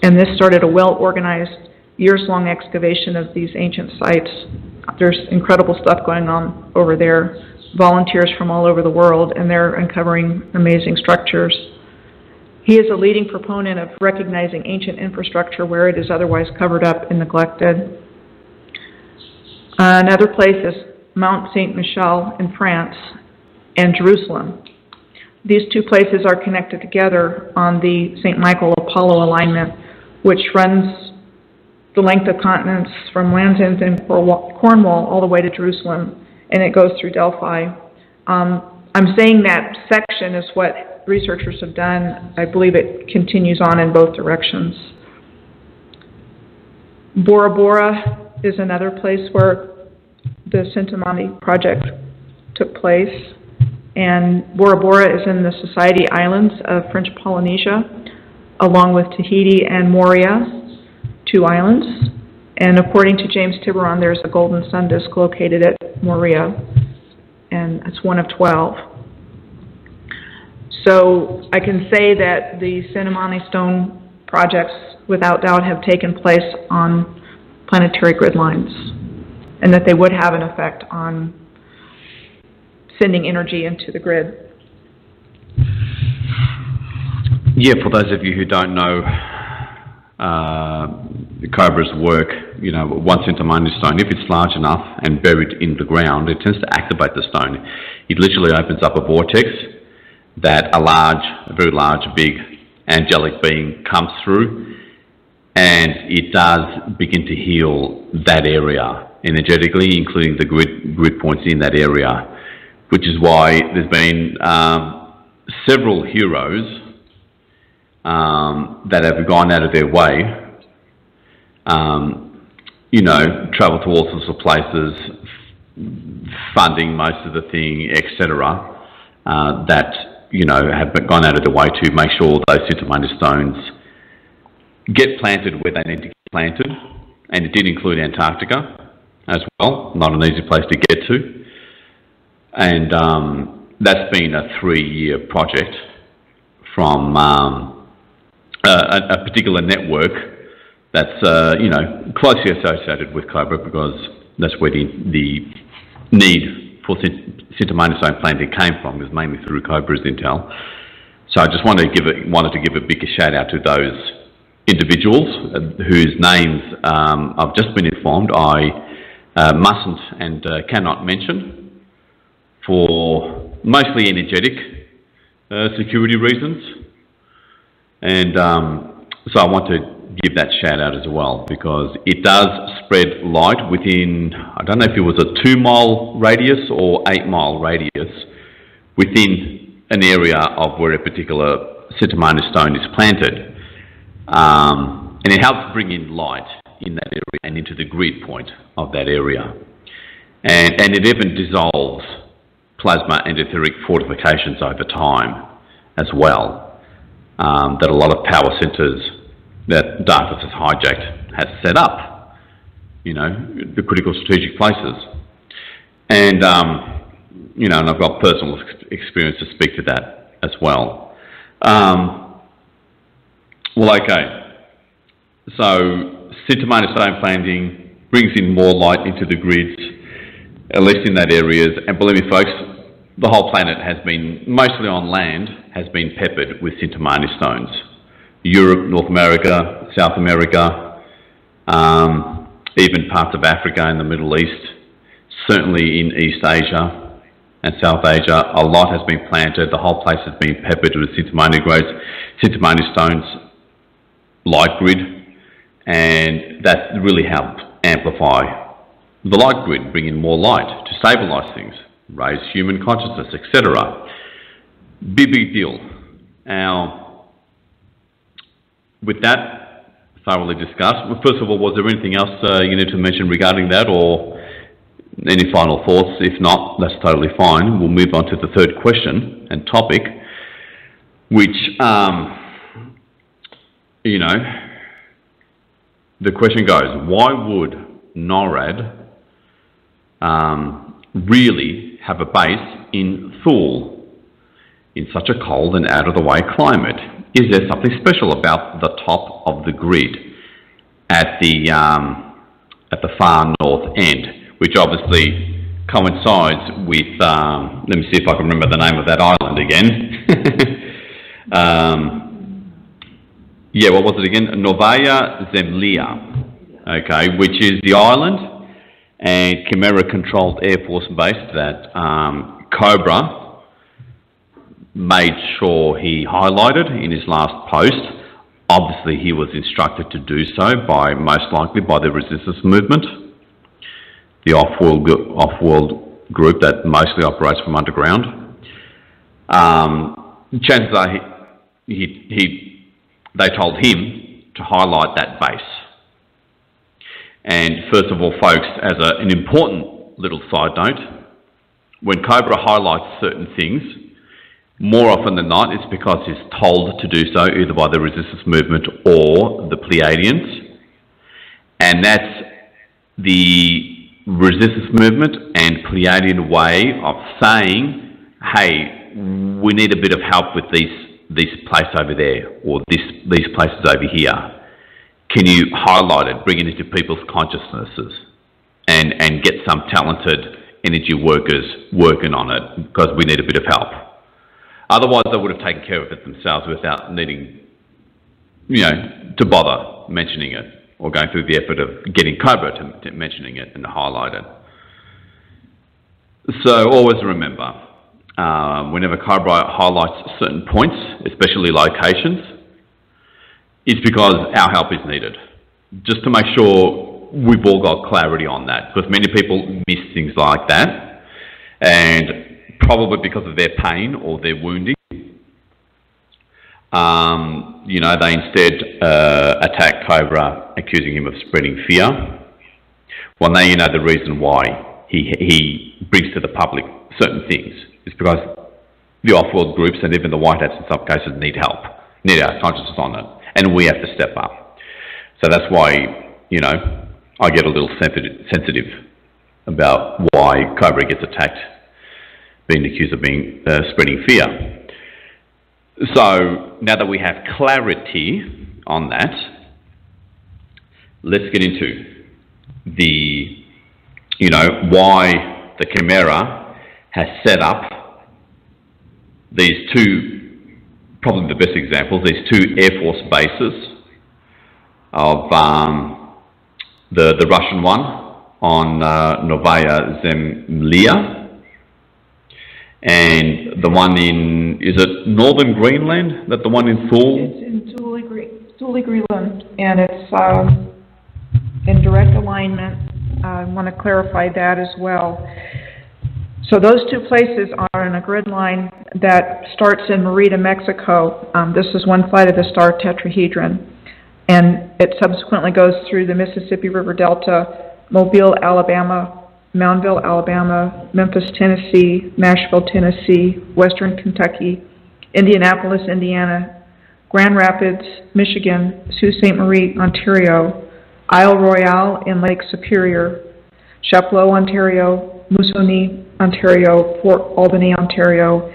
and this started a well-organized, years-long excavation of these ancient sites. There's incredible stuff going on over there, volunteers from all over the world, and they're uncovering amazing structures. He is a leading proponent of recognizing ancient infrastructure where it is otherwise covered up and neglected. Another place is Mount Saint Michel in France and Jerusalem. These two places are connected together on the St. Michael-Apollo alignment, which runs the length of continents from Land's End and Cornwall all the way to Jerusalem, and it goes through Delphi. I'm saying that section is what researchers have done. I believe it continues on in both directions. Bora Bora is another place where the Cintamani project took place, and Bora Bora is in the Society Islands of French Polynesia, along with Tahiti and Moorea, 2 islands. And according to James Tiburon, there's a golden sun disk located at Moorea, and it's one of 12. So I can say that the Cintamani stone projects, without doubt, have taken place on planetary grid lines, and that they would have an effect on sending energy into the grid. Yeah, for those of you who don't know, the cobras work, you know, one Cintamani stone, if it's large enough and buried in the ground, it tends to activate the stone. It literally opens up a vortex that a very large, big angelic being comes through, and it does begin to heal that area energetically, including the grid points in that area, which is why there's been several heroes that have gone out of their way, you know, travel to all sorts of places, funding most of the thing, etc., that, you know, have gone out of their way to make sure those Cintamani stones get planted where they need to get planted. And it did include Antarctica as well, not an easy place to get to. And that's been a 3-year project from a particular network that's, you know, closely associated with Cobra, because that's where the need for Cintamani stone planting came from, is mainly through Cobra's intel. So I just wanted to give a big shout out to those individuals whose names I've just been informed I mustn't and cannot mention for mostly energetic security reasons. And so I want to give that shout out as well, because it does spread light within, I don't know if it was a 2-mile radius or 8-mile radius within an area of where a particular Cintamani stone is planted. And it helps bring in light in that area and into the grid point of that area. And it even dissolves plasma and etheric fortifications over time as well, that a lot of power centres that darkness has hijacked has set up, you know, the critical strategic places. And, you know, and I've got personal experience to speak to that as well. Well, okay. So Cintamani stone planting brings in more light into the grids, at least in that areas. And believe me, folks, the whole planet has been, mostly on land, has been peppered with Cintamani stones. Europe, North America, South America, even parts of Africa and the Middle East, certainly in East Asia and South Asia, a lot has been planted. The whole place has been peppered with Cintamani growth, Cintamani stones, light grid, and that really helped amplify the light grid, bring in more light to stabilise things, raise human consciousness, etc. Big deal. Now, with that thoroughly discussed, well, first of all, was there anything else you need to mention regarding that, or any final thoughts? If not, that's totally fine. We'll move on to the third question and topic, which, you know, the question goes, why would NORAD really have a base in Thule in such a cold and out-of-the-way climate? Is there something special about the top of the grid at the far north end, which obviously coincides with, let me see if I can remember the name of that island again. Yeah, what was it again? Novaya Zemlya, okay, which is the island and Chimera-controlled Air Force base that Cobra made sure he highlighted in his last post. Obviously, he was instructed to do so by, most likely, by the resistance movement, the off-world group that mostly operates from underground. Chances are they told him to highlight that base. And first of all, folks, as an important little side note, when Cobra highlights certain things, more often than not, it's because he's told to do so, either by the resistance movement or the Pleiadians. And that's the resistance movement and Pleiadian way of saying, hey, we need a bit of help with this place over there, or these places over here. Can you highlight it, bring it into people's consciousnesses, and get some talented energy workers working on it, because we need a bit of help. Otherwise, they would have taken care of it themselves without needing, you know, to bother mentioning it. or going through the effort of getting Cobra to mentioning it and highlight it. So always remember, whenever Cobra highlights certain points, especially locations, it's because our help is needed. Just to make sure we've all got clarity on that, because many people miss things like that, and probably because of their pain or their wounding, they instead attack Cobra, accusing him of spreading fear. Well, now you know the reason why he brings to the public certain things. It's because the off-world groups and even the white hats in some cases need help, need our consciousness on it, and we have to step up. So that's why, I get a little sensitive about why Cobra gets attacked, being accused of spreading fear. So now that we have clarity on that, let's get into why the Chimera has set up these two, probably the best examples, these two Air Force bases of the Russian one on Novaya Zemlya, and the one in, is it northern Greenland? That the one in Thule? It's in Thule, Greenland, and it's in direct alignment. I want to clarify that as well. So those two places are in a grid line that starts in Merida, Mexico. This is one side of the star tetrahedron, and it subsequently goes through the Mississippi River Delta, Mobile, Alabama, Moundville, Alabama, Memphis, Tennessee, Nashville, Tennessee, Western Kentucky, Indianapolis, Indiana, Grand Rapids, Michigan, Sault Ste. Marie, Ontario, Isle Royale in Lake Superior, Chapleau, Ontario, Moosonee, Ontario, Fort Albany, Ontario,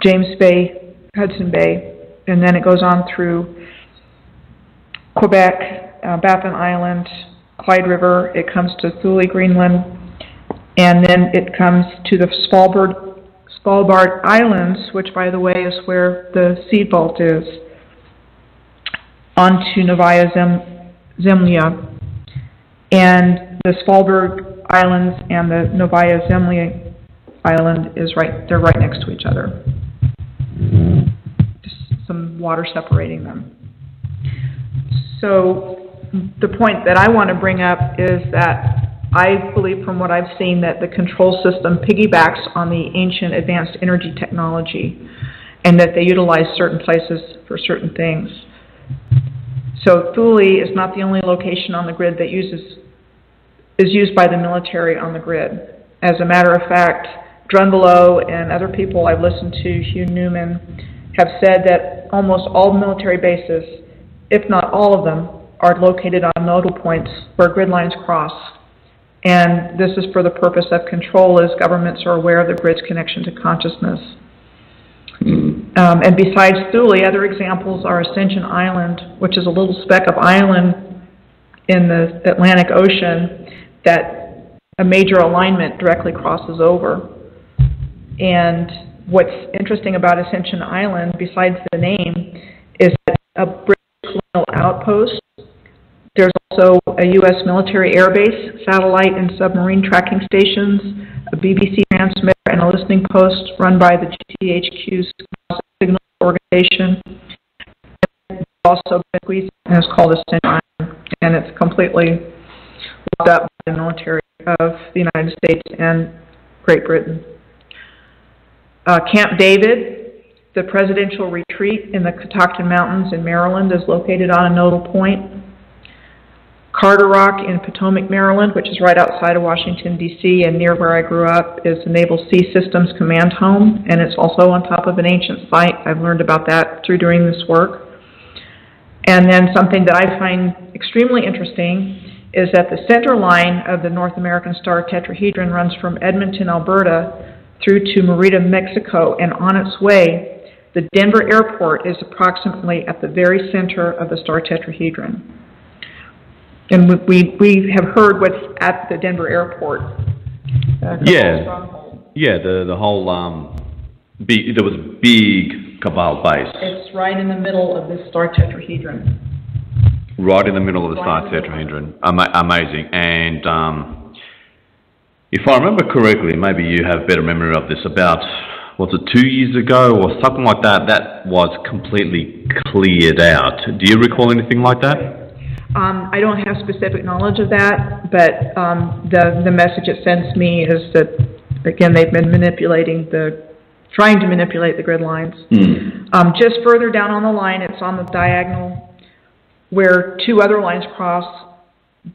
James Bay, Hudson Bay, and then it goes on through Quebec, Baffin Island, Clyde River. It comes to Thule, Greenland, and then it comes to the Svalbard Islands, which, by the way, is where the seed vault is, onto Novaya Zemlya. And the Svalbard Islands and the Novaya Zemlya island they're right next to each other. Just some water separating them. So the point that I want to bring up is that I believe, from what I've seen, that the control system piggybacks on the ancient advanced energy technology, and that they utilize certain places for certain things. So Thule is not the only location on the grid that is used by the military on the grid. As a matter of fact, Drunvalo and other people I've listened to, Hugh Newman, have said that almost all military bases, if not all of them, are located on nodal points where grid lines cross. And this is for the purpose of control, as governments are aware of the grid's connection to consciousness. And besides Thule, other examples are Ascension Island, which is a little speck of island in the Atlantic Ocean that a major alignment directly crosses over. And what's interesting about Ascension Island, besides the name, is that a British colonial outpost. There's also a U.S. military airbase, satellite and submarine tracking stations, a BBC transmitter, and a listening post run by the GCHQ's signal organization. It's also been squeezed and it's called Ascension Island, and it's completely locked up by the military of the United States and Great Britain. Camp David, the presidential retreat in the Catoctin Mountains in Maryland, is located on a nodal point. Carter Rock in Potomac, Maryland, which is right outside of Washington, D.C., and near where I grew up, is the Naval Sea Systems Command Home, and it's also on top of an ancient site. I've learned about that through doing this work. And then something that I find extremely interesting is that the center line of the North American star tetrahedron runs from Edmonton, Alberta, through to Merida, Mexico, and on its way, the Denver airport is approximately at the very center of the star tetrahedron. And we have heard what's at the Denver airport. The whole there was a big Cabal base. It's right in the middle of this star tetrahedron. Right in the middle of the site tetrahedron. Amazing. And if I remember correctly, maybe you have better memory of this, about, was it 2 years ago or something like that, that was completely cleared out. Do you recall anything like that? I don't have specific knowledge of that, but the message it sends me is that, again, they've been trying to manipulate the grid lines. Just further down on the line, it's on the diagonal where two other lines cross.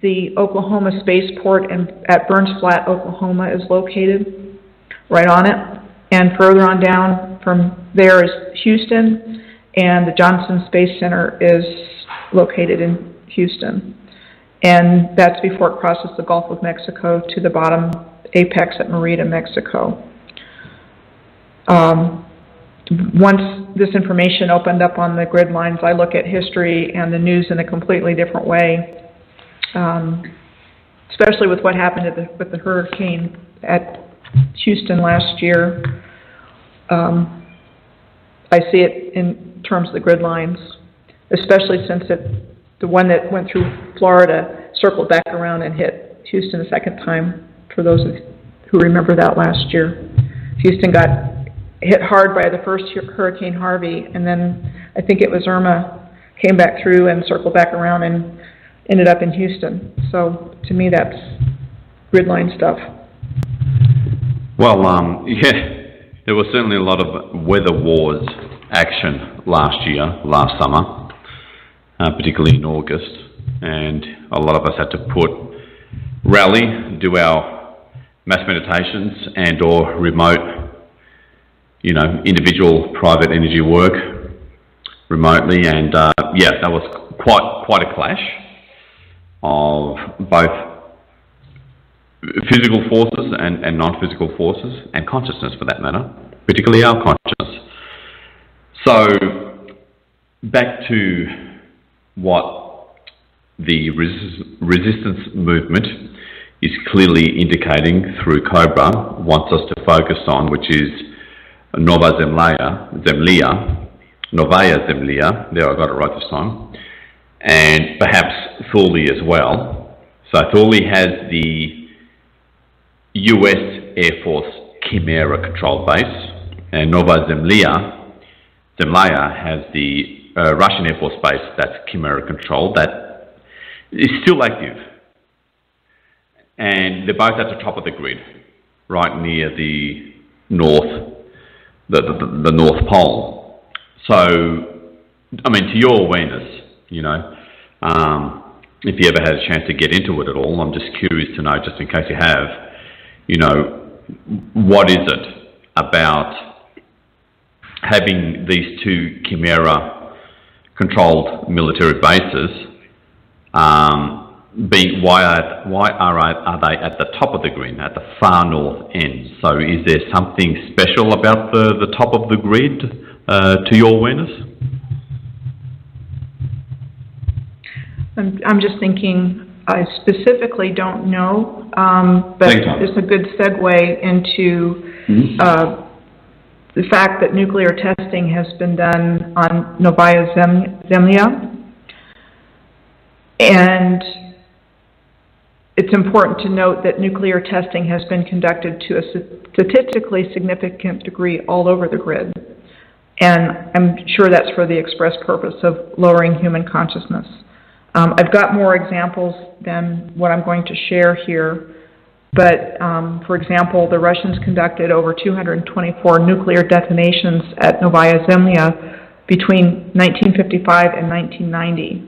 The Oklahoma spaceport at Burns Flat, Oklahoma is located right on it. And further on down from there is Houston, and the Johnson Space Center is located in Houston. And that's before it crosses the Gulf of Mexico to the bottom apex at Merida, Mexico. Once this information opened up on the grid lines, I look at history and the news in a completely different way, especially with what happened with the hurricane at Houston last year. I see it in terms of the grid lines, especially since the one that went through Florida circled back around and hit Houston a second time, for those who remember that last year. Houston got hit hard by the first Hurricane Harvey, and then I think it was Irma came back through and circled back around and ended up in Houston. So to me, that's grid line stuff. Well, yeah, there was certainly a lot of weather wars action last summer, particularly in August, and a lot of us had to rally, do our mass meditations and or remote, individual private energy work remotely, and yeah, that was quite a clash of both physical forces and non-physical forces, and consciousness for that matter, particularly our consciousness. So back to what the resistance movement is clearly indicating through COBRA wants us to focus on, which is Novaya Zemlya, there I got it right this time, and perhaps Thule as well. So Thule has the US Air Force Chimera control base, and Novaya Zemlya has the Russian Air Force base that's Chimera control, that is still active. And they're both at the top of the grid, right near the north, the North Pole. So, I mean, to your awareness, if you ever had a chance to get into it at all, I'm just curious to know, just in case you have, what is it about having these two Chimera-controlled military bases, why are they at the top of the grid, at the far north end? So is there something special about the top of the grid to your awareness? I'm just thinking, I specifically don't know, but it's a good segue into the fact that nuclear testing has been done on Novaya Zemlya. And it's important to note that nuclear testing has been conducted to a statistically significant degree all over the grid. And I'm sure that's for the express purpose of lowering human consciousness. I've got more examples than what I'm going to share here, but for example, the Russians conducted over 224 nuclear detonations at Novaya Zemlya between 1955 and 1990.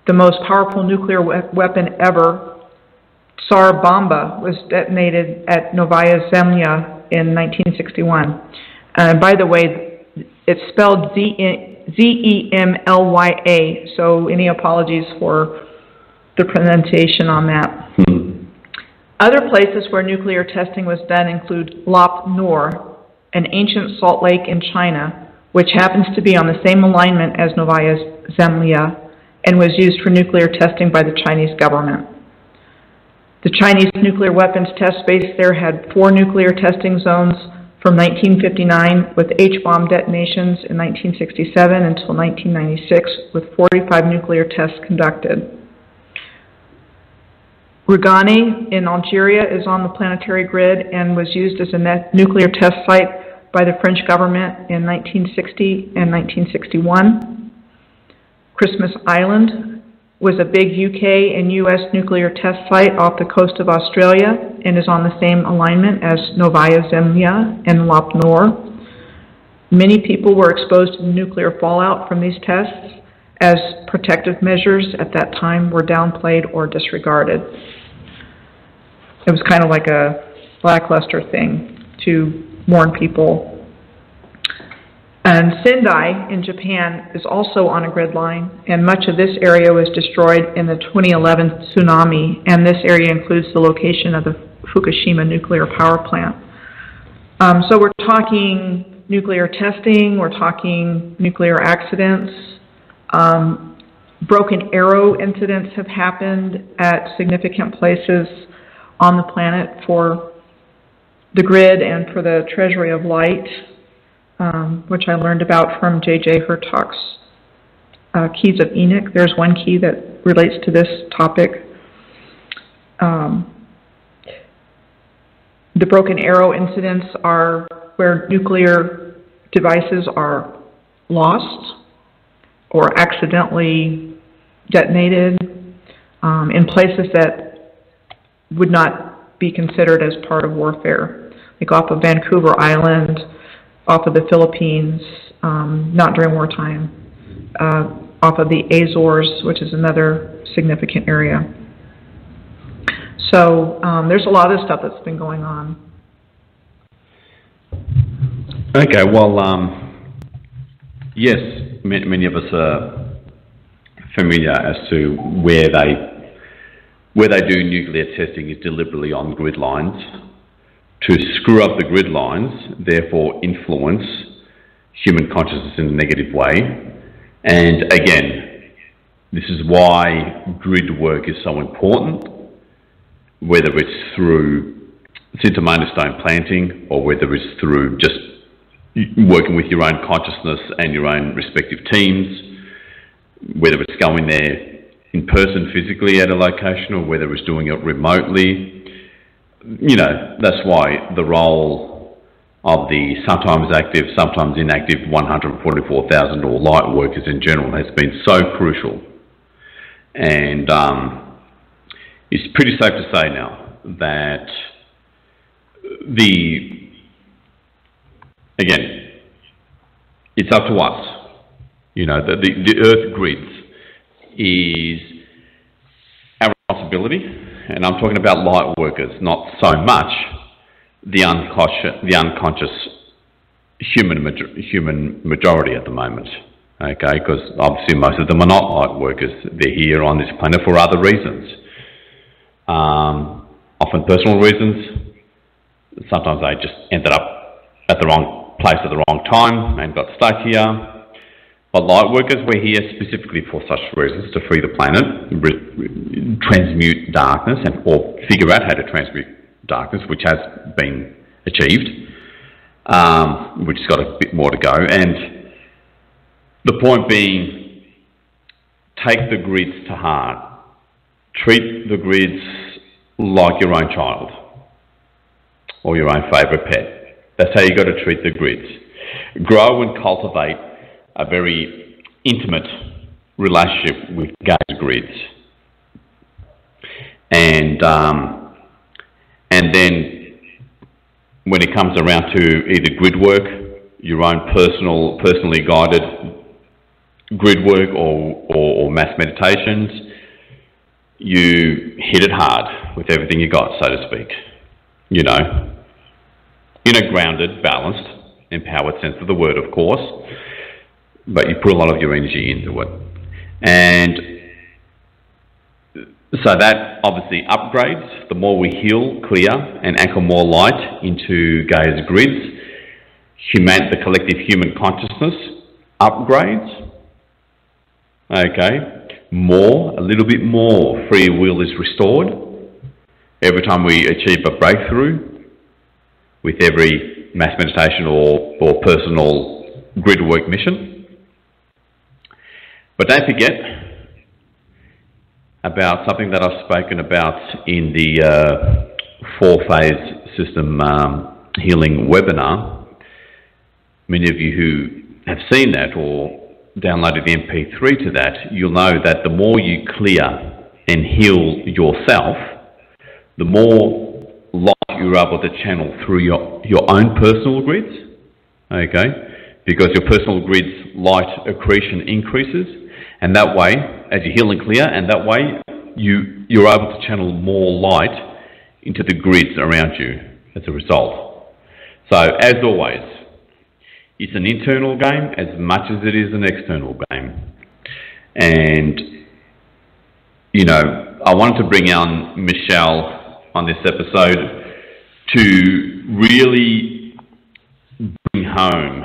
The most powerful nuclear weapon ever, Tsar Bomba, was detonated at Novaya Zemlya in 1961. And by the way, it's spelled Z-E-M-L-Y-A, so any apologies for the pronunciation on that. Other places where nuclear testing was done include Lop Nor, an ancient salt lake in China, which happens to be on the same alignment as Novaya Zemlya and was used for nuclear testing by the Chinese government. The Chinese nuclear weapons test base there had 4 nuclear testing zones from 1959 with H-bomb detonations in 1967 until 1996 with 45 nuclear tests conducted. Rugani in Algeria is on the planetary grid and was used as a nuclear test site by the French government in 1960 and 1961. Christmas Island was a big UK and US nuclear test site off the coast of Australia and is on the same alignment as Novaya Zemlya and Lop Nor. Many people were exposed to the nuclear fallout from these tests, as protective measures at that time were downplayed or disregarded. It was kind of like a lackluster thing to warn people. And Sendai in Japan is also on a grid line, and much of this area was destroyed in the 2011 tsunami, and this area includes the location of the Fukushima nuclear power plant. So we're talking nuclear testing, we're talking nuclear accidents. Broken arrow incidents have happened at significant places on the planet for the grid and for the Treasury of Light, which I learned about from J.J. Hertog's Keys of Enoch. There's one key that relates to this topic. The broken arrow incidents are where nuclear devices are lost or accidentally detonated in places that would not be considered as part of warfare, like off of Vancouver Island, off of the Philippines, not during wartime, off of the Azores, which is another significant area. So there's a lot of stuff that's been going on. Okay, well, yes, many of us are familiar as to where they do nuclear testing is deliberately on grid lines to screw up the grid lines, therefore influence human consciousness in a negative way. And again, this is why grid work is so important, whether it's through Cintamani stone planting or whether it's through just working with your own consciousness and your own respective teams, whether it's going there in person physically at a location or whether it's doing it remotely. You know, that's why the role of the sometimes active, sometimes inactive 144,000 or light workers in general has been so crucial. And it's pretty safe to say now that again, it's up to us. You know, the Earth grids is our responsibility, and I'm talking about light workers, not so much the unconscious human majority at the moment. Okay, because obviously most of them are not light workers. They're here on this planet for other reasons. Often personal reasons. Sometimes they just ended up at the wrong place at the wrong time and got stuck here. But light workers, we're here specifically for such reasons, to free the planet, transmute darkness, or figure out how to transmute darkness, which has been achieved, which has got a bit more to go. And the point being, take the grids to heart. Treat the grids like your own child or your own favourite pet. That's how you got to treat the grids. Grow and cultivate a very intimate relationship with gaze grids. And then when it comes around to either grid work, your own personally guided grid work or mass meditations, you hit it hard with everything you got, so to speak. You know, in a grounded, balanced, empowered sense of the word, of course, but you put a lot of your energy into it. And so that obviously upgrades. The more we heal, clear, and anchor more light into Gaia's grids, the collective human consciousness upgrades. Okay, a little bit more free will is restored. Every time we achieve a breakthrough, with every mass meditation or personal grid work mission. But don't forget about something that I've spoken about in the 4-phase system healing webinar. Many of you who have seen that or downloaded the MP3 to that, you'll know that the more you clear and heal yourself, the more light you're able to channel through your own personal grids, okay? Because your personal grid's light accretion increases, and that way, as you heal and clear, and that way you're able to channel more light into the grids around you as a result. So, as always, it's an internal game as much as it is an external game. And, you know, I wanted to bring on Michelle on this episode to really bring home,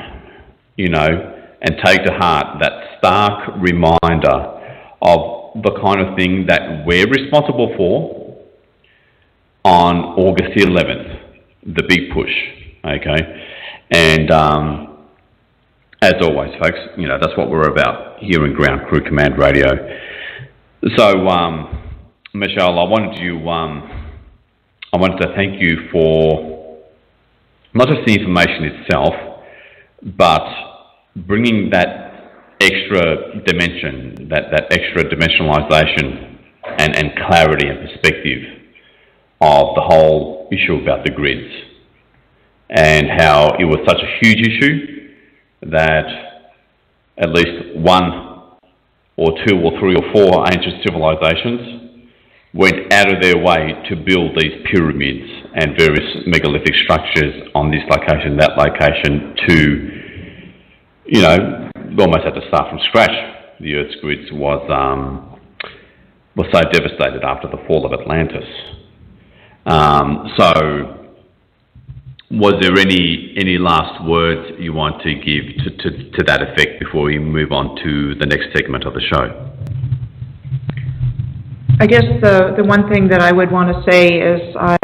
you know, and take to heart that stark reminder of the kind of thing that we're responsible for on August the 11th, the big push, okay? And as always, folks, you know, that's what we're about here in Ground Crew Command Radio. So, Michelle, I wanted to thank you for not just the information itself, but bringing that extra dimension, that extra dimensionalization and clarity and perspective of the whole issue about the grids, and how it was such a huge issue that at least one or two or three or four ancient civilizations went out of their way to build these pyramids and various megalithic structures on this location, that location, to, you know, almost had to start from scratch. The Earth's grids was so devastated after the fall of Atlantis. So, was there any last words you want to give to that effect before we move on to the next segment of the show? I guess the one thing that I would want to say is I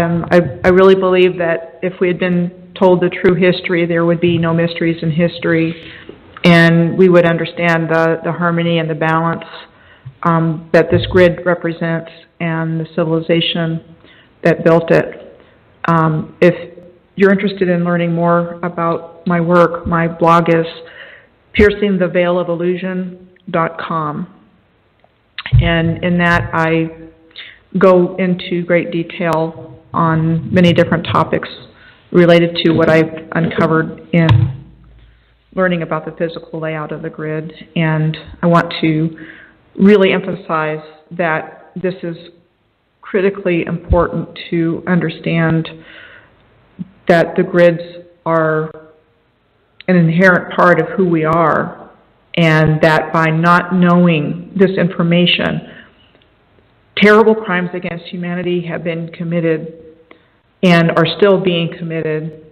really believe that if we had been told the true history, there would be no mysteries in history, and we would understand the harmony and the balance that this grid represents and the civilization that built it. If you're interested in learning more about my work, my blog is piercingtheveilofillusion.com. And in that, I go into great detail on many different topics related to what I've uncovered in learning about the physical layout of the grid. And I want to really emphasize that this is critically important to understand that the grids are an inherent part of who we are, and that by not knowing this information, terrible crimes against humanity have been committed and are still being committed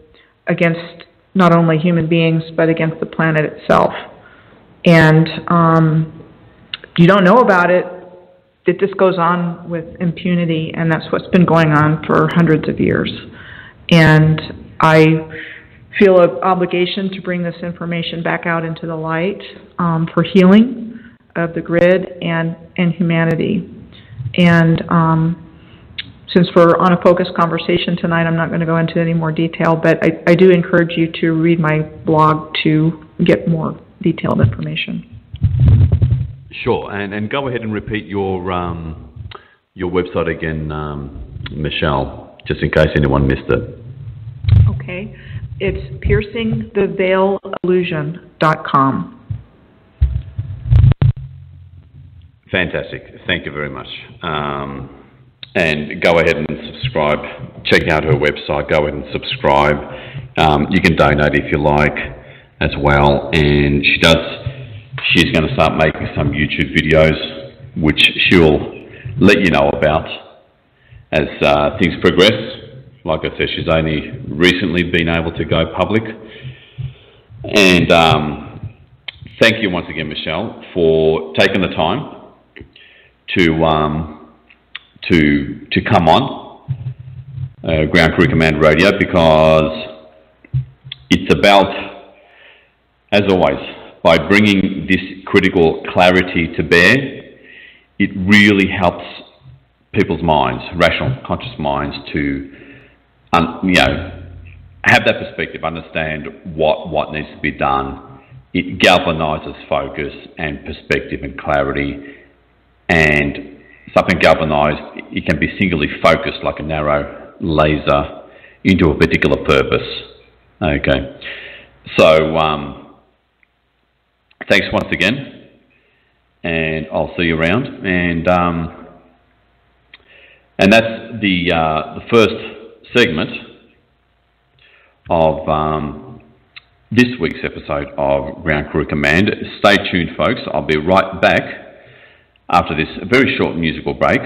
against not only human beings, but against the planet itself. And you don't know about it, that this goes on with impunity, and that's what's been going on for hundreds of years. And I feel an obligation to bring this information back out into the light for healing of the grid and humanity. And since we're on a focused conversation tonight, I'm not going to go into any more detail, but I do encourage you to read my blog to get more detailed information. Sure, and go ahead and repeat your website again, Michelle, just in case anyone missed it. Okay, it's piercingtheveilofillusion.com. Fantastic, thank you very much. And go ahead and subscribe. Check out her website, go ahead and subscribe. You can donate if you like as well. And she's going to start making some YouTube videos, which she'll let you know about as things progress. Like I said, she's only recently been able to go public. And thank you once again, Michelle, for taking the time to come on Ground Crew Command Radio, because it's about, as always, by bringing this critical clarity to bear, it really helps people's minds, rational, conscious minds, to have that perspective, understand what needs to be done. It galvanizes focus and perspective and clarity, and something galvanized, it can be singularly focused like a narrow laser into a particular purpose. Okay, so thanks once again, and I'll see you around. And that's the first segment of this week's episode of Ground Crew Command. Stay tuned, folks. I'll be right back after this very short musical break.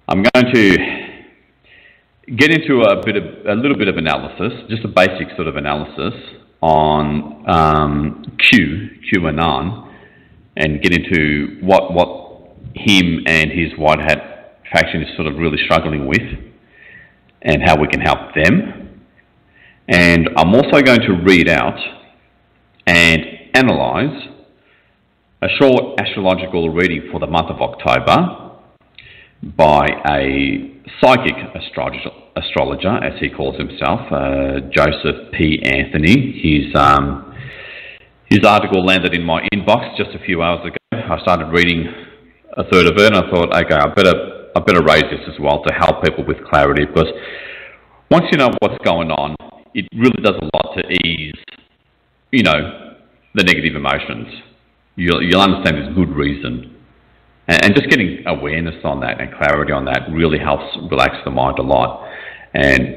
I'm going to get into a little bit of analysis, just a basic sort of analysis on QAnon, and get into what him and his white hat faction is sort of really struggling with, and how we can help them. And I'm also going to read out and analyse a short astrological reading for the month of October by a psychic astrologer, as he calls himself, Joseph P. Anthony. His article landed in my inbox just a few hours ago. I started reading a third of it, and I thought, okay, I better raise this as well to help people with clarity, because once you know what's going on, it really does a lot to ease, the negative emotions. You'll understand there's good reason. And just getting awareness on that and clarity on that really helps relax the mind a lot. And,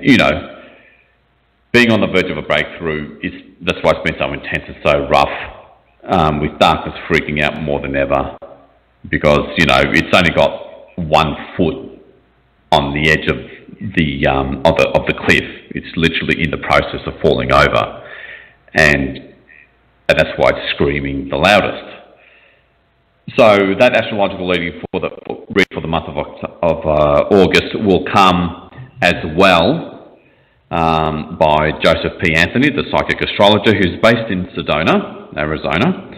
being on the verge of a breakthrough, that's why it's been so intense and so rough, with darkness freaking out more than ever, because, it's only got 1 foot on the edge of the cliff. It's literally in the process of falling over, and that's why it's screaming the loudest. So that astrological reading for the month of August will come as well by Joseph P. Anthony, the psychic astrologer, who's based in Sedona, Arizona,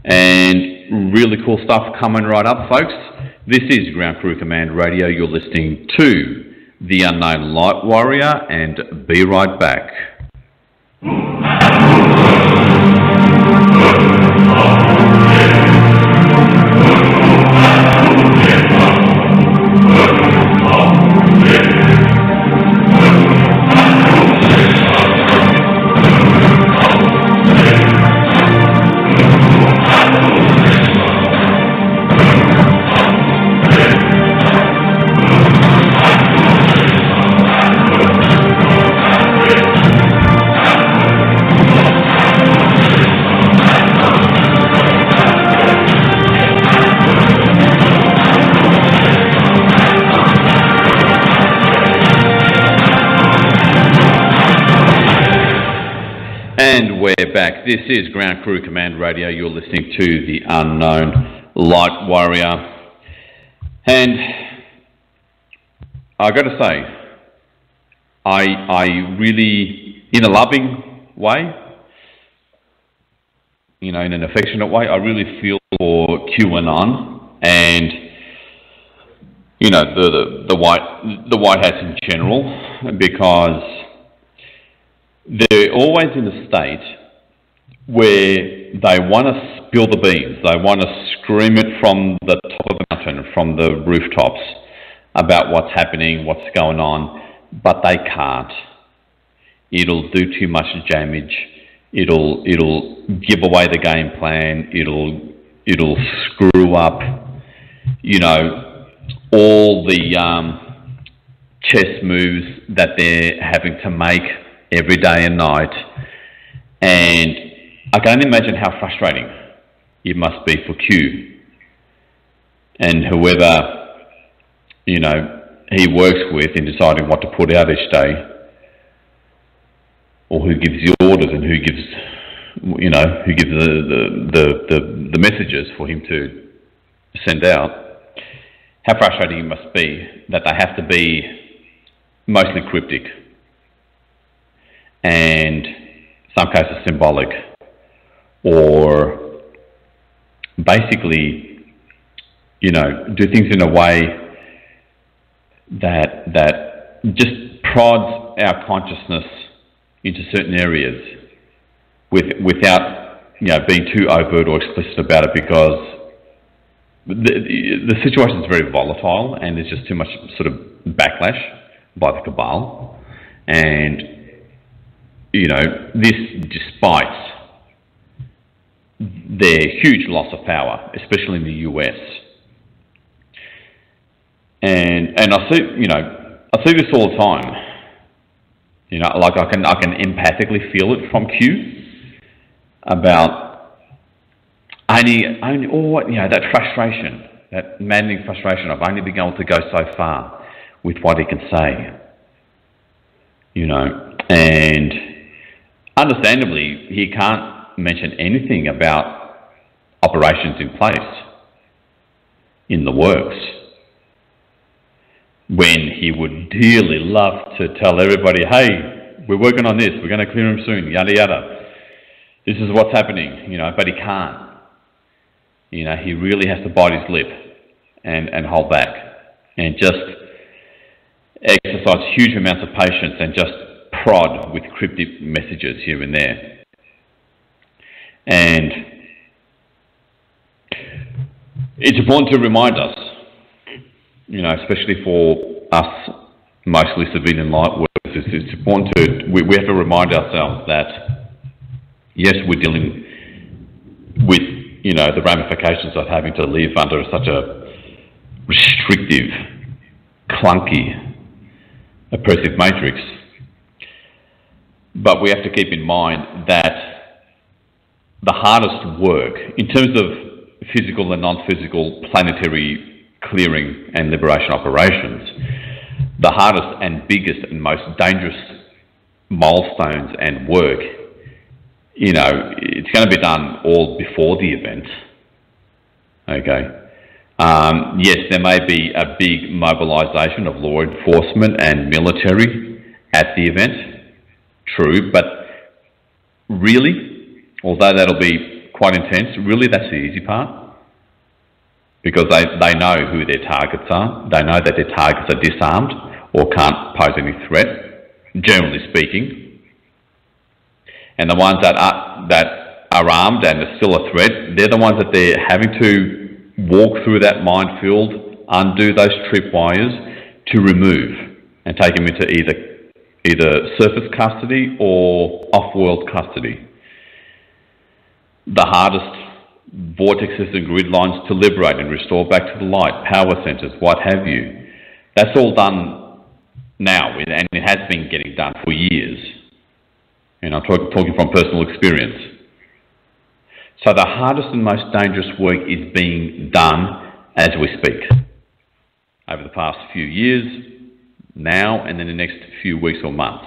and really cool stuff coming right up, folks. This is Ground Crew Command Radio. You're listening to The Unknown Light Warrior, and be right back. And we're back. This is Ground Crew Command Radio. You're listening to The Unknown Light Warrior. And I got to say, I really, in a loving way, in an affectionate way, I really feel for QAnon and, the white hats in general, because they're always in a state where they want to spill the beans. They want to scream it from the top of the mountain, from the rooftops, about what's happening, what's going on, but they can't. It'll do too much damage. It'll give away the game plan. It'll screw up, all the chess moves that they're having to make every day and night. And I can only imagine how frustrating it must be for Q and whoever, he works with in deciding what to put out each day, or who gives the orders and who gives the messages for him to send out. How frustrating it must be that they have to be mostly cryptic and some cases symbolic, or basically, you know, do things in a way that just prods our consciousness into certain areas without, you know, being too overt or explicit about it, because the situation is very volatile and there's just too much sort of backlash by the cabal. And, you know, this despite their huge loss of power, especially in the US. And I see, you know, I see this all the time. You know, like I can empathically feel it from Q about only, you know, that frustration, that maddening frustration of only being able to go so far with what he can say. You know, and understandably, he can't mention anything about operations in place, in the works, when he would dearly love to tell everybody, hey, we're working on this, we're going to clear him soon, yada yada. This is what's happening, you know, but he can't. You know, he really has to bite his lip and hold back and just exercise huge amounts of patience and just prod with cryptic messages here and there. And it's important to remind us, you know, especially for us, mostly civilian light workers, it's important we have to remind ourselves that, yes, we're dealing with, you know, the ramifications of having to live under such a restrictive, clunky, oppressive matrix. But we have to keep in mind that the hardest work, in terms of physical and non-physical planetary clearing and liberation operations, the hardest and biggest and most dangerous milestones and work, you know, it's going to be done all before the event. Okay. Yes, there may be a big mobilisation of law enforcement and military at the event. True, but really, although that'll be quite intense, really that's the easy part. Because they know who their targets are. They know that their targets are disarmed or can't pose any threat, generally speaking. And the ones that are armed and are still a threat, they're the ones that they're having to walk through that minefield, undo those tripwires to remove and take them into either surface custody or off-world custody. The hardest vortexes and grid lines to liberate and restore back to the light, power centres, what have you. That's all done now, and it has been getting done for years. And I'm talking from personal experience. So the hardest and most dangerous work is being done as we speak. Over the past few years, now, and then the next few weeks or months.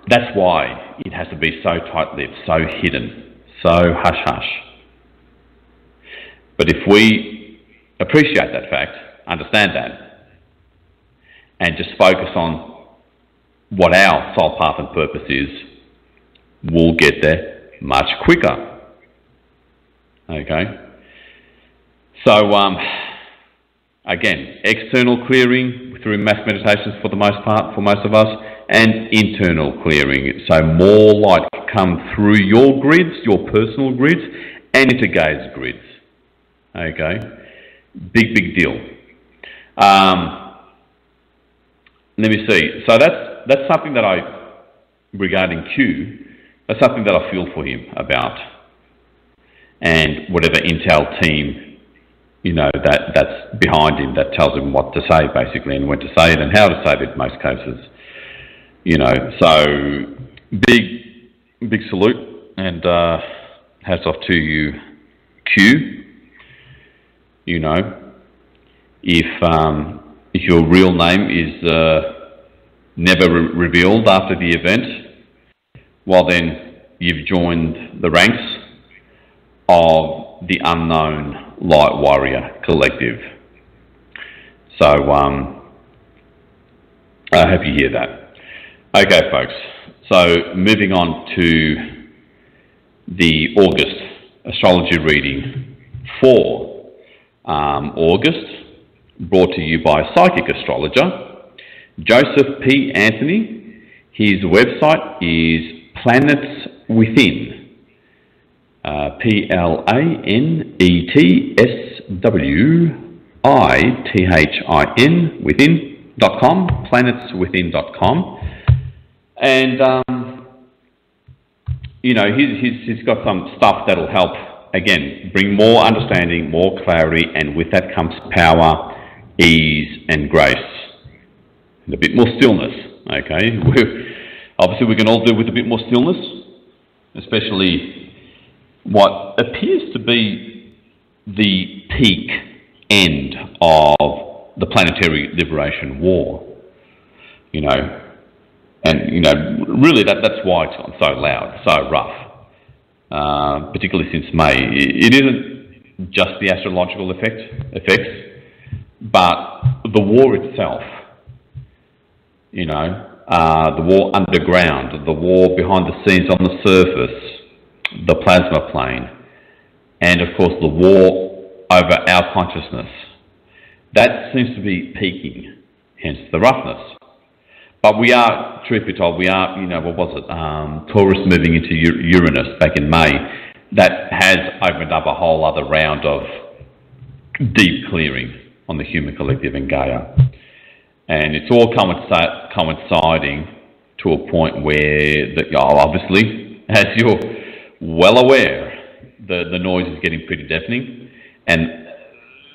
That's why it has to be so tight-lipped, so hidden, so hush-hush. But if we appreciate that fact, understand that, and just focus on what our soul path and purpose is, we'll get there much quicker. Okay? So, again, external clearing through mass meditations for the most part, for most of us, and internal clearing. So more light come through your grids, your personal grids, and into Gabe's grids. Okay? Big deal. Let me see. So that's something that regarding Q, that's something that I feel for him about. And whatever intel team, you know, that's behind him, that tells him what to say, basically, and when to say it and how to say it in most cases. You know, so big salute, and hats off to you, Q. You know, if your real name is never revealed after the event, well then you've joined the ranks of the unknown light warrior collective. So I hope you hear that. Okay, folks. So moving on to the August astrology reading for August, brought to you by psychic astrologer Joseph P. Anthony. His website is Planets Within. PlanetsWithin within.com, planetswithin.com. And, he's got some stuff that'll help, again, bring more understanding, more clarity, and with that comes power, ease, and grace. And a bit more stillness, okay? Obviously, we can all do with a bit more stillness, especially what appears to be the peak end of the planetary liberation war, really that's why it's gone so loud, so rough, particularly since May. It isn't just the astrological effects, but the war itself, the war underground, the war behind the scenes on the surface, the plasma plane, and of course the war over our consciousness. That seems to be peaking, hence the roughness. But we are, truth be told, Taurus moving into Uranus back in May. That has opened up a whole other round of deep clearing on the human collective and Gaia. And it's all coinciding to a point where, obviously, as you're well aware, the noise is getting pretty deafening, and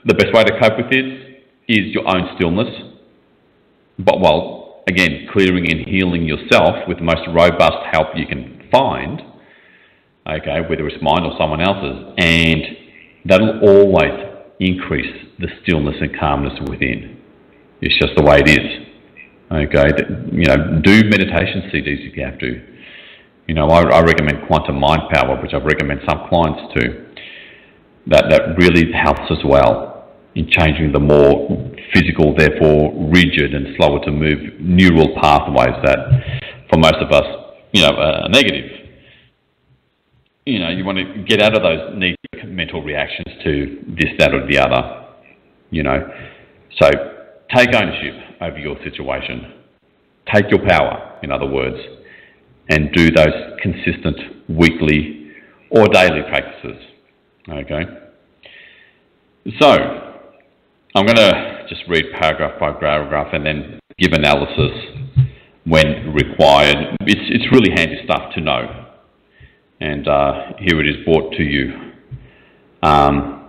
the best way to cope with it is your own stillness, but again, clearing and healing yourself with the most robust help you can find, okay, whether it's mine or someone else's, and that'll always increase the stillness and calmness within. It's just the way it is, okay? Do meditation CDs if you have to. I recommend quantum mind power, which I've recommended some clients to. That really helps as well in changing the more physical, therefore rigid and slower to move neural pathways that, for most of us, are negative. You want to get out of those knee-jerk mental reactions to this, that, or the other. So take ownership over your situation. Take your power, in other words, and do those consistent weekly or daily practices, okay? So, I'm going to just read paragraph by paragraph and then give analysis when required. It's really handy stuff to know. And here it is brought to you. That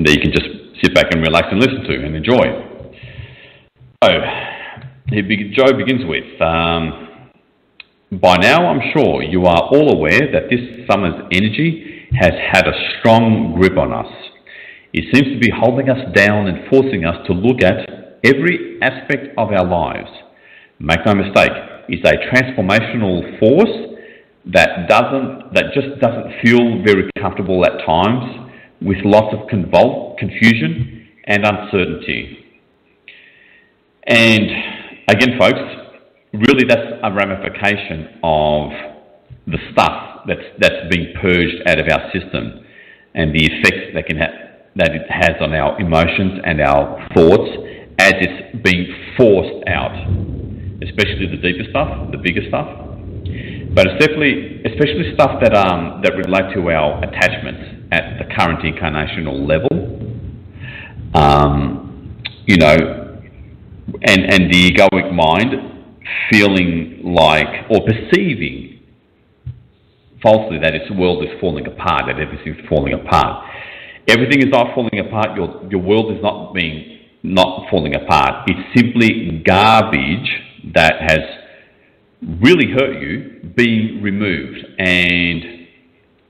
you can just sit back and relax and listen to and enjoy. So, Joe begins with, by now, I'm sure you are all aware that this summer's energy has had a strong grip on us. It seems to be holding us down and forcing us to look at every aspect of our lives. Make no mistake, it's a transformational force that just doesn't feel very comfortable at times, with lots of confusion and uncertainty. And again, folks, really that's a ramification of the stuff that's being purged out of our system and the effects that it has on our emotions and our thoughts as it's being forced out, especially the deeper stuff, the bigger stuff. But especially stuff that relate to our attachments at the current incarnational level, and the egoic mind feeling like, or perceiving falsely, that its world is falling apart, that everything's falling apart. Everything is not falling apart. Your world is not falling apart. It's simply garbage that has really hurt you being removed, and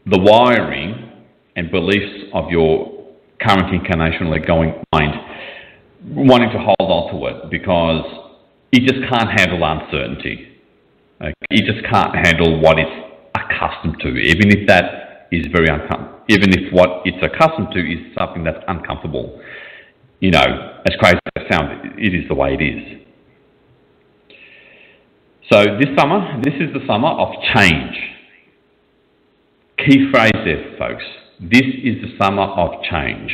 the wiring and beliefs of your current incarnational egoic mind wanting to hold on to it because it just can't handle uncertainty. Okay? It just can't handle what it's accustomed to, even if that is very uncomfortable. Even if what it's accustomed to is something that's uncomfortable. As crazy as it sounds, it is the way it is. So this is the summer of change. Key phrase there, folks. This is the summer of change.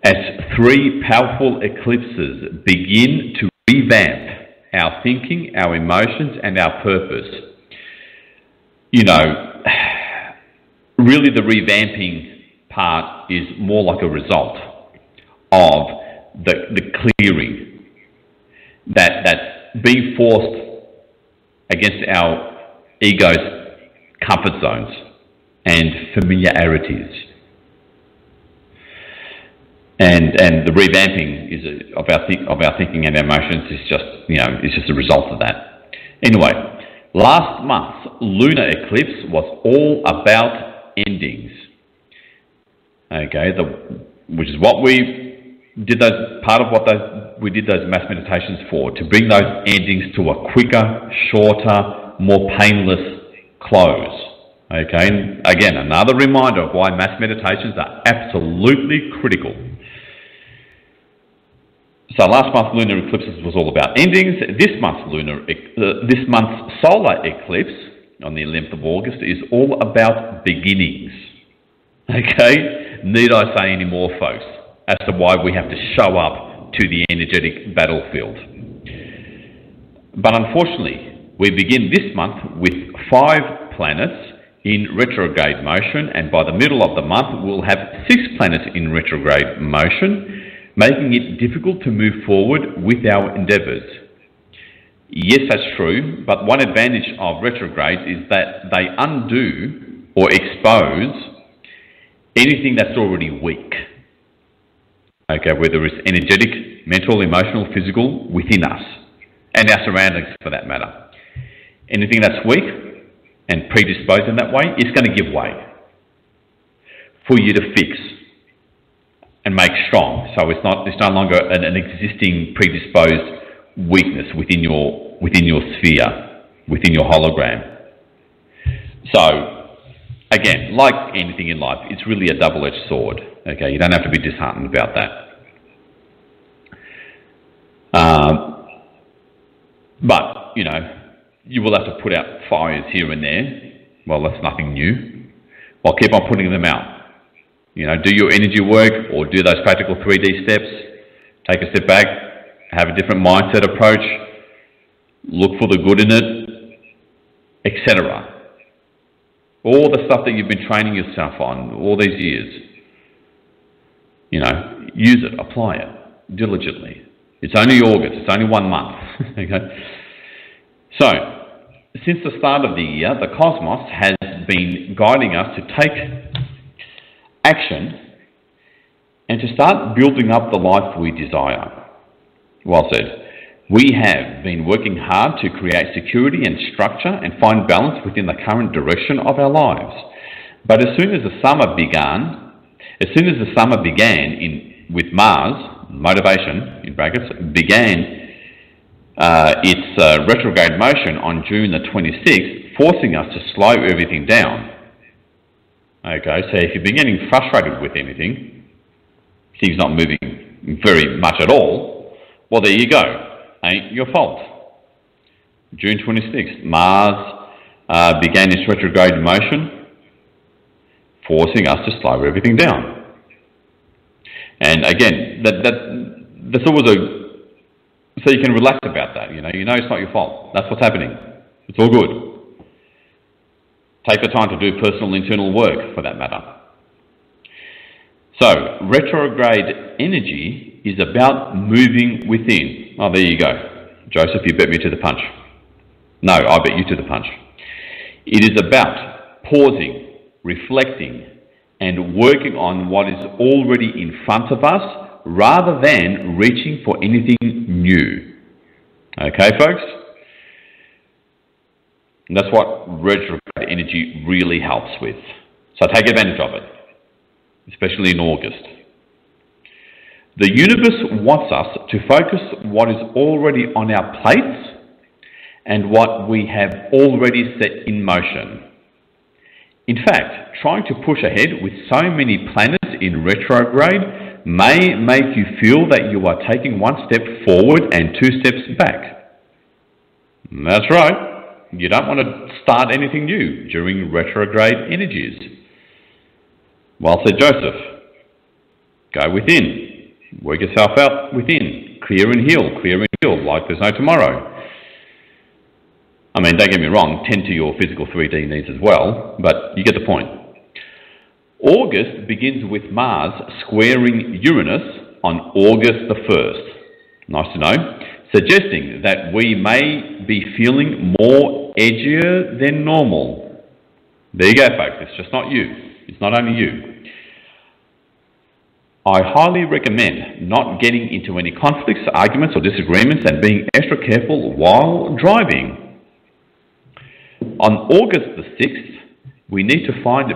As 3 powerful eclipses begin to revamp our thinking, our emotions, and our purpose. You know, really the revamping part is more like a result of the clearing that's being forced against our ego's comfort zones and familiarities. And the revamping of our thinking and emotions is just a result of that. Anyway, last month's lunar eclipse was all about endings. Okay, which is what we did we did those mass meditations for, to bring those endings to a quicker, shorter, more painless close. Okay, and again, another reminder of why mass meditations are absolutely critical. So last month's lunar eclipses was all about endings. This month's solar eclipse on the 11th of August is all about beginnings. Okay, need I say any more, folks, as to why we have to show up to the energetic battlefield? But unfortunately, we begin this month with 5 planets in retrograde motion, and by the middle of the month we'll have 6 planets in retrograde motion, making it difficult to move forward with our endeavours. Yes, that's true, but one advantage of retrogrades is that they undo or expose anything that's already weak. Okay, whether it's energetic, mental, emotional, physical, within us, and our surroundings for that matter. Anything that's weak and predisposed in that way is going to give way for you to fix and make strong. So it's no longer an existing predisposed weakness within your sphere, within your hologram. So again, like anything in life, it's really a double-edged sword. Okay, you don't have to be disheartened about that. But you will have to put out fires here and there. Well, that's nothing new. Well, keep on putting them out. Do your energy work, or do those practical 3D steps. Take a step back, have a different mindset approach, look for the good in it, etc. All the stuff that you've been training yourself on all these years. Use it, apply it diligently. It's only August, it's only 1 month. Okay. So, since the start of the year, the cosmos has been guiding us to take action and to start building up the life we desire. Well said. We have been working hard to create security and structure and find balance within the current direction of our lives. But as soon as the summer began with Mars, motivation, in brackets, began its retrograde motion on June the 26th, forcing us to slow everything down. Okay, so if you've been getting frustrated with anything, things not moving very much at all, well, there you go. Ain't your fault. June 26th, Mars began its retrograde motion, forcing us to slow everything down. And again, that's always so you can relax about that. It's not your fault. That's what's happening. It's all good. Take the time to do personal internal work, for that matter. So, retrograde energy is about moving within. Oh, there you go. Joseph, you bet me to the punch. No, I bet you to the punch. It is about pausing, reflecting, and working on what is already in front of us, rather than reaching for anything new. Okay, folks? And that's what retrograde energy really helps with. So take advantage of it, especially in August. The universe wants us to focus what is already on our plates and what we have already set in motion. In fact, trying to push ahead with so many planets in retrograde may make you feel that you are taking 1 step forward and 2 steps back. That's right. You don't want to start anything new during retrograde energies. Well said, Joseph. Go within. Work yourself out within. Clear and heal like there's no tomorrow. I mean, don't get me wrong, tend to your physical 3D needs as well, but you get the point. August begins with Mars squaring Uranus on August the 1st. Nice to know. Suggesting that we may be feeling more edgier than normal. There you go, folks. It's just not you. It's not only you. I highly recommend not getting into any conflicts, arguments or disagreements and being extra careful while driving. On August the 6th, we need to find...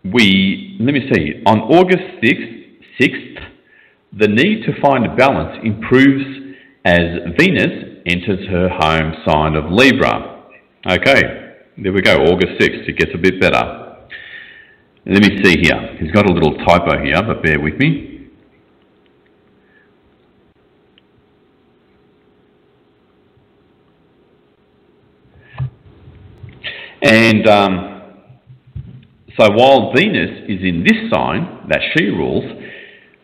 On August 6th, the need to find balance improves as Venus enters her home sign of Libra. Okay, there we go, August 6th. It gets a bit better. Let me see here. He's got a little typo here, but bear with me. And so while Venus is in this sign that she rules,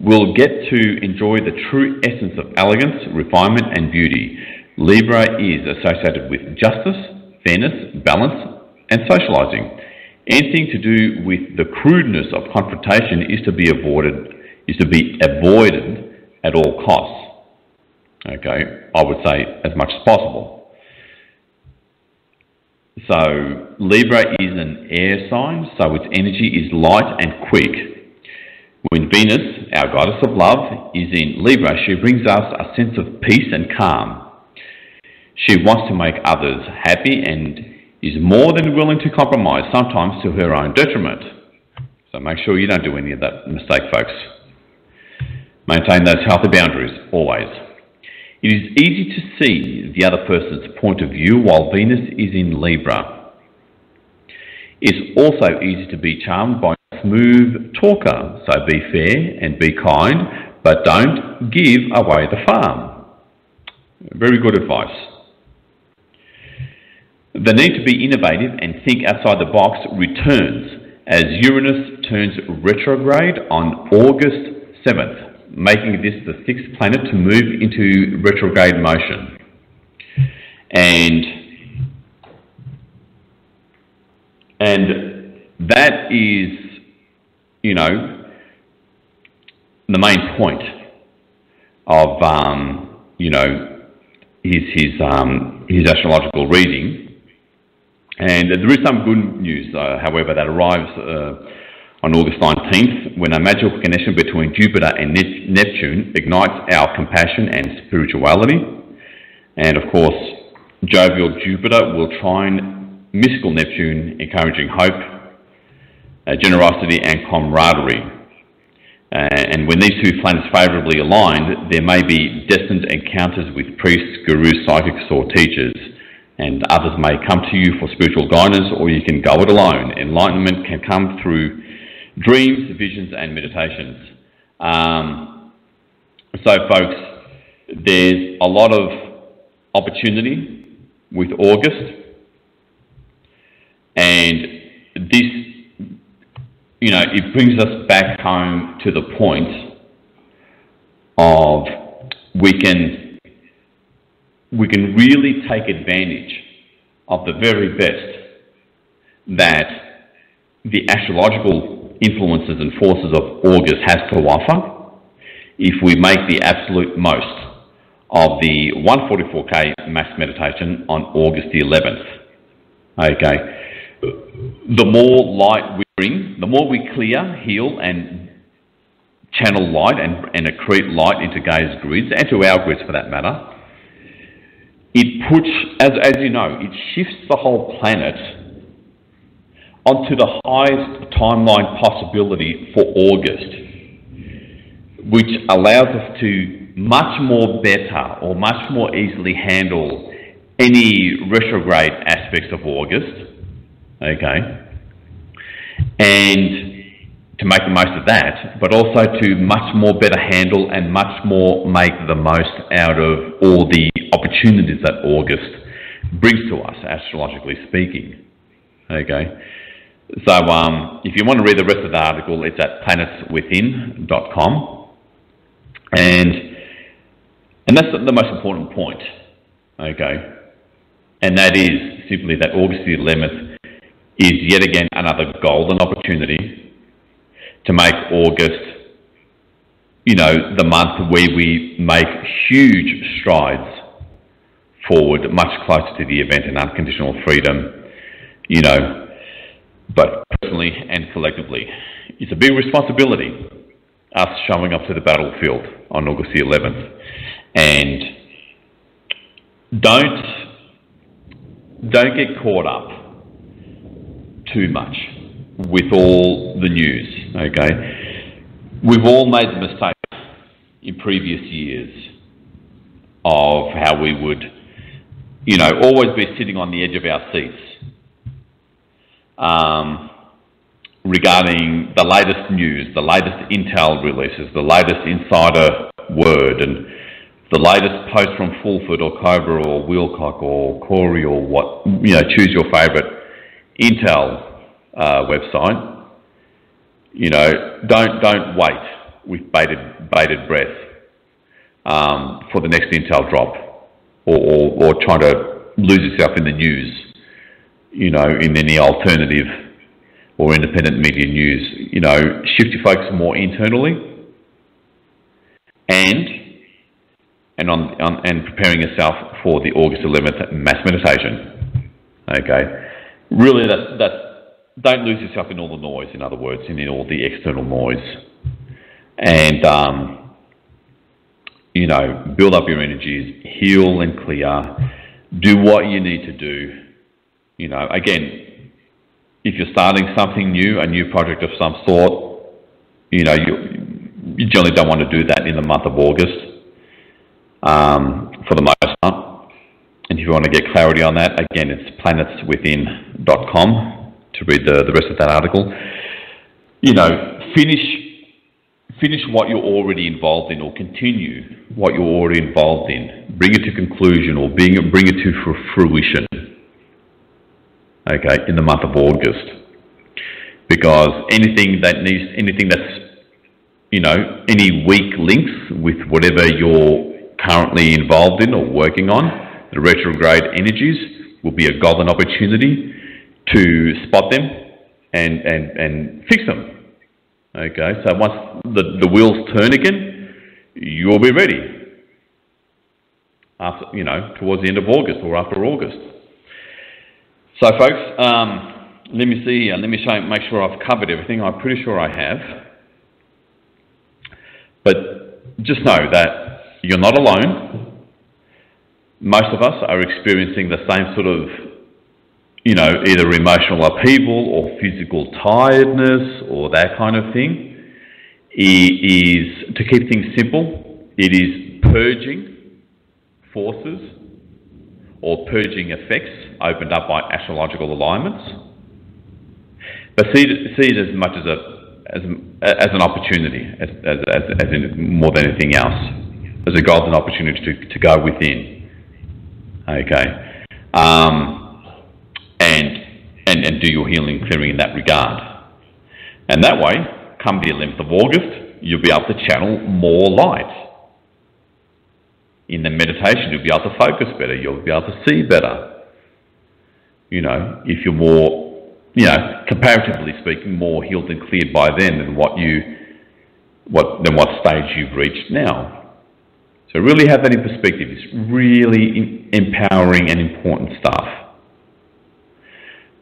we'll get to enjoy the true essence of elegance, refinement and beauty. Libra is associated with justice, fairness, balance and socializing. Anything to do with the crudeness of confrontation is to be avoided at all costs. Okay, I would say as much as possible. So Libra is an air sign, so its energy is light and quick. When Venus, our goddess of love, is in Libra, she brings us a sense of peace and calm. She wants to make others happy and is more than willing to compromise, sometimes to her own detriment. So make sure you don't do any of that mistake, folks. Maintain those healthy boundaries, always. It is easy to see the other person's point of view while Venus is in Libra. It's also easy to be charmed by a smooth talker, so be fair and be kind, but don't give away the farm. Very good advice. The need to be innovative and think outside the box returns as Uranus turns retrograde on August 7th, making this the 6th planet to move into retrograde motion. And that is, you know, the main point of, you know, his astrological reading. And there is some good news, however, that arrives on August 19th, when a magical connection between Jupiter and Neptune ignites our compassion and spirituality. And of course, jovial Jupiter will trine mystical Neptune, encouraging hope, generosity and camaraderie. And when these two planets favourably aligned, there may be destined encounters with priests, gurus, psychics or teachers. And others may come to you for spiritual guidance, or you can go it alone. Enlightenment can come through dreams, visions and meditations. So folks, there's a lot of opportunity with August, and this, you know, it brings us back home to the point of we can really take advantage of the very best that the astrological influences and forces of August has to offer if we make the absolute most of the 144K mass meditation on August the 11th. Okay. The more light we bring, the more we clear, heal and channel light and accrete light into Gaia's grids, and to our grids for that matter, it puts, as you know, it shifts the whole planet onto the highest timeline possibility for August, which allows us to much more better or much more easily handle any retrograde aspects of August, okay, and to make the most of that, but also to much more better handle and much more make the most out of all the opportunities that August brings to us, astrologically speaking. Okay, so if you want to read the rest of the article, it's at planetswithin.com, and that's the most important point. Okay, and that is simply that August the 11th is yet again another golden opportunity to make August, the month where we make huge strides forward, much closer to the event and unconditional freedom, both personally and collectively. It's a big responsibility, us showing up to the battlefield on August the 11th. And don't get caught up too much with all the news, okay? We've all made the mistake in previous years of how we would, always be sitting on the edge of our seats regarding the latest news, the latest intel releases, the latest insider word, and the latest post from Fulford or Cobra or Wheelcock or Corey or what, choose your favourite intel website. Don't wait with bated breath for the next intel drop, or trying to lose yourself in the news, in any alternative or independent media news. Shift your focus more internally and preparing yourself for the August 11th mass meditation. Okay, really, that's don't lose yourself in all the noise. In other words, in all the external noise, and build up your energies, heal and clear, do what you need to do. Again, if you're starting something new, a new project of some sort, you generally don't want to do that in the month of August, for the most part. And if you want to get clarity on that, again, it's planetswithin.com to read the rest of that article. Finish what you're already involved in, or continue what you're already involved in. Bring it to conclusion, or bring it to fruition. Okay, in the month of August, because anything that's any weak links with whatever you're currently involved in or working on, the retrograde energies will be a golden opportunity to spot them and fix them. Okay, so once the wheels turn again, you'll be ready after, towards the end of August or after August. So folks, let me see here. Let me make sure I've covered everything. I'm pretty sure I have. But just know that you're not alone. Most of us are experiencing the same sort of, either emotional upheaval or physical tiredness or that kind of thing. It is, to keep things simple, it is purging forces or purging effects opened up by astrological alignments. But see it as much as an opportunity, as in more than anything else, as a golden opportunity to go within. Okay, and do your healing clearing in that regard. And that way, come the 11th of August, you'll be able to channel more light. In the meditation, you'll be able to focus better. You'll be able to see better. If you're more, comparatively speaking, more healed and cleared by then than what stage you've reached now. So really have that in perspective. It's really empowering and important stuff.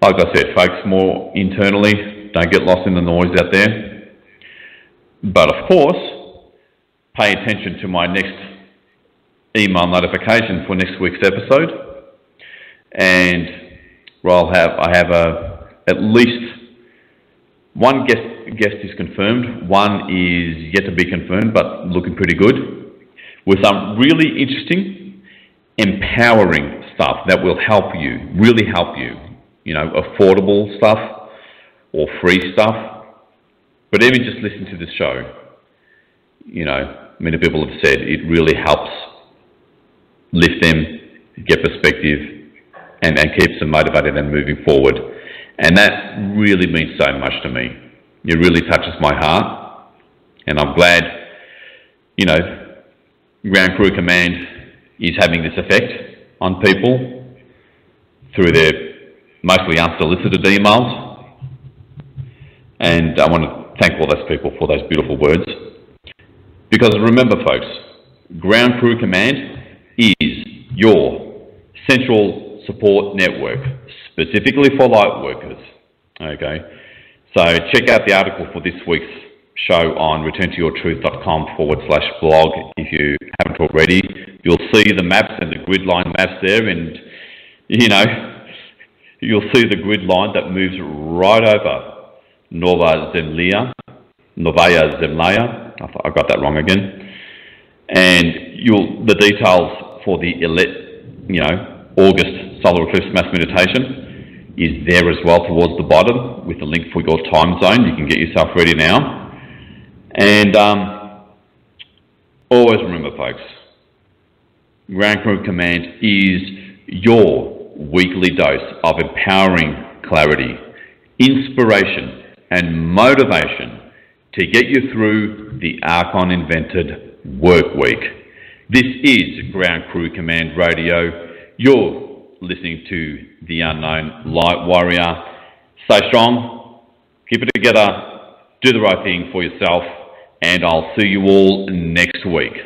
Like I said, focus more internally. Don't get lost in the noise out there. But of course, pay attention to my next email notification for next week's episode, and I have at least one guest is confirmed, one is yet to be confirmed, but looking pretty good, with some really interesting, empowering stuff that will really help you, affordable stuff or free stuff. But even just listen to this show, many people have said it really helps lift them, get perspective, and keeps them motivated and moving forward. And that really means so much to me. It really touches my heart, and I'm glad, you know, Ground Crew Command is having this effect on people through their mostly unsolicited emails. And I want to thank all those people for those beautiful words. Because remember, folks, Ground Crew Command is your central support network, specifically for light workers. Okay, so check out the article for this week's show on returntoyourtruth.com/blog if you haven't already. You'll see the maps and the grid line maps there, and you know, you'll see the grid line that moves right over Novaya Zemlya. I got that wrong again. And the details for the August solar eclipse mass meditation is there as well towards the bottom with the link for your time zone. You can get yourself ready now. And always remember, folks, Ground Crew Command is your weekly dose of empowering clarity, inspiration, and motivation to get you through the Archon-invented work week. This is Ground Crew Command Radio. You're listening to The Unknown Light Warrior. Stay strong, keep it together, do the right thing for yourself, and I'll see you all next week.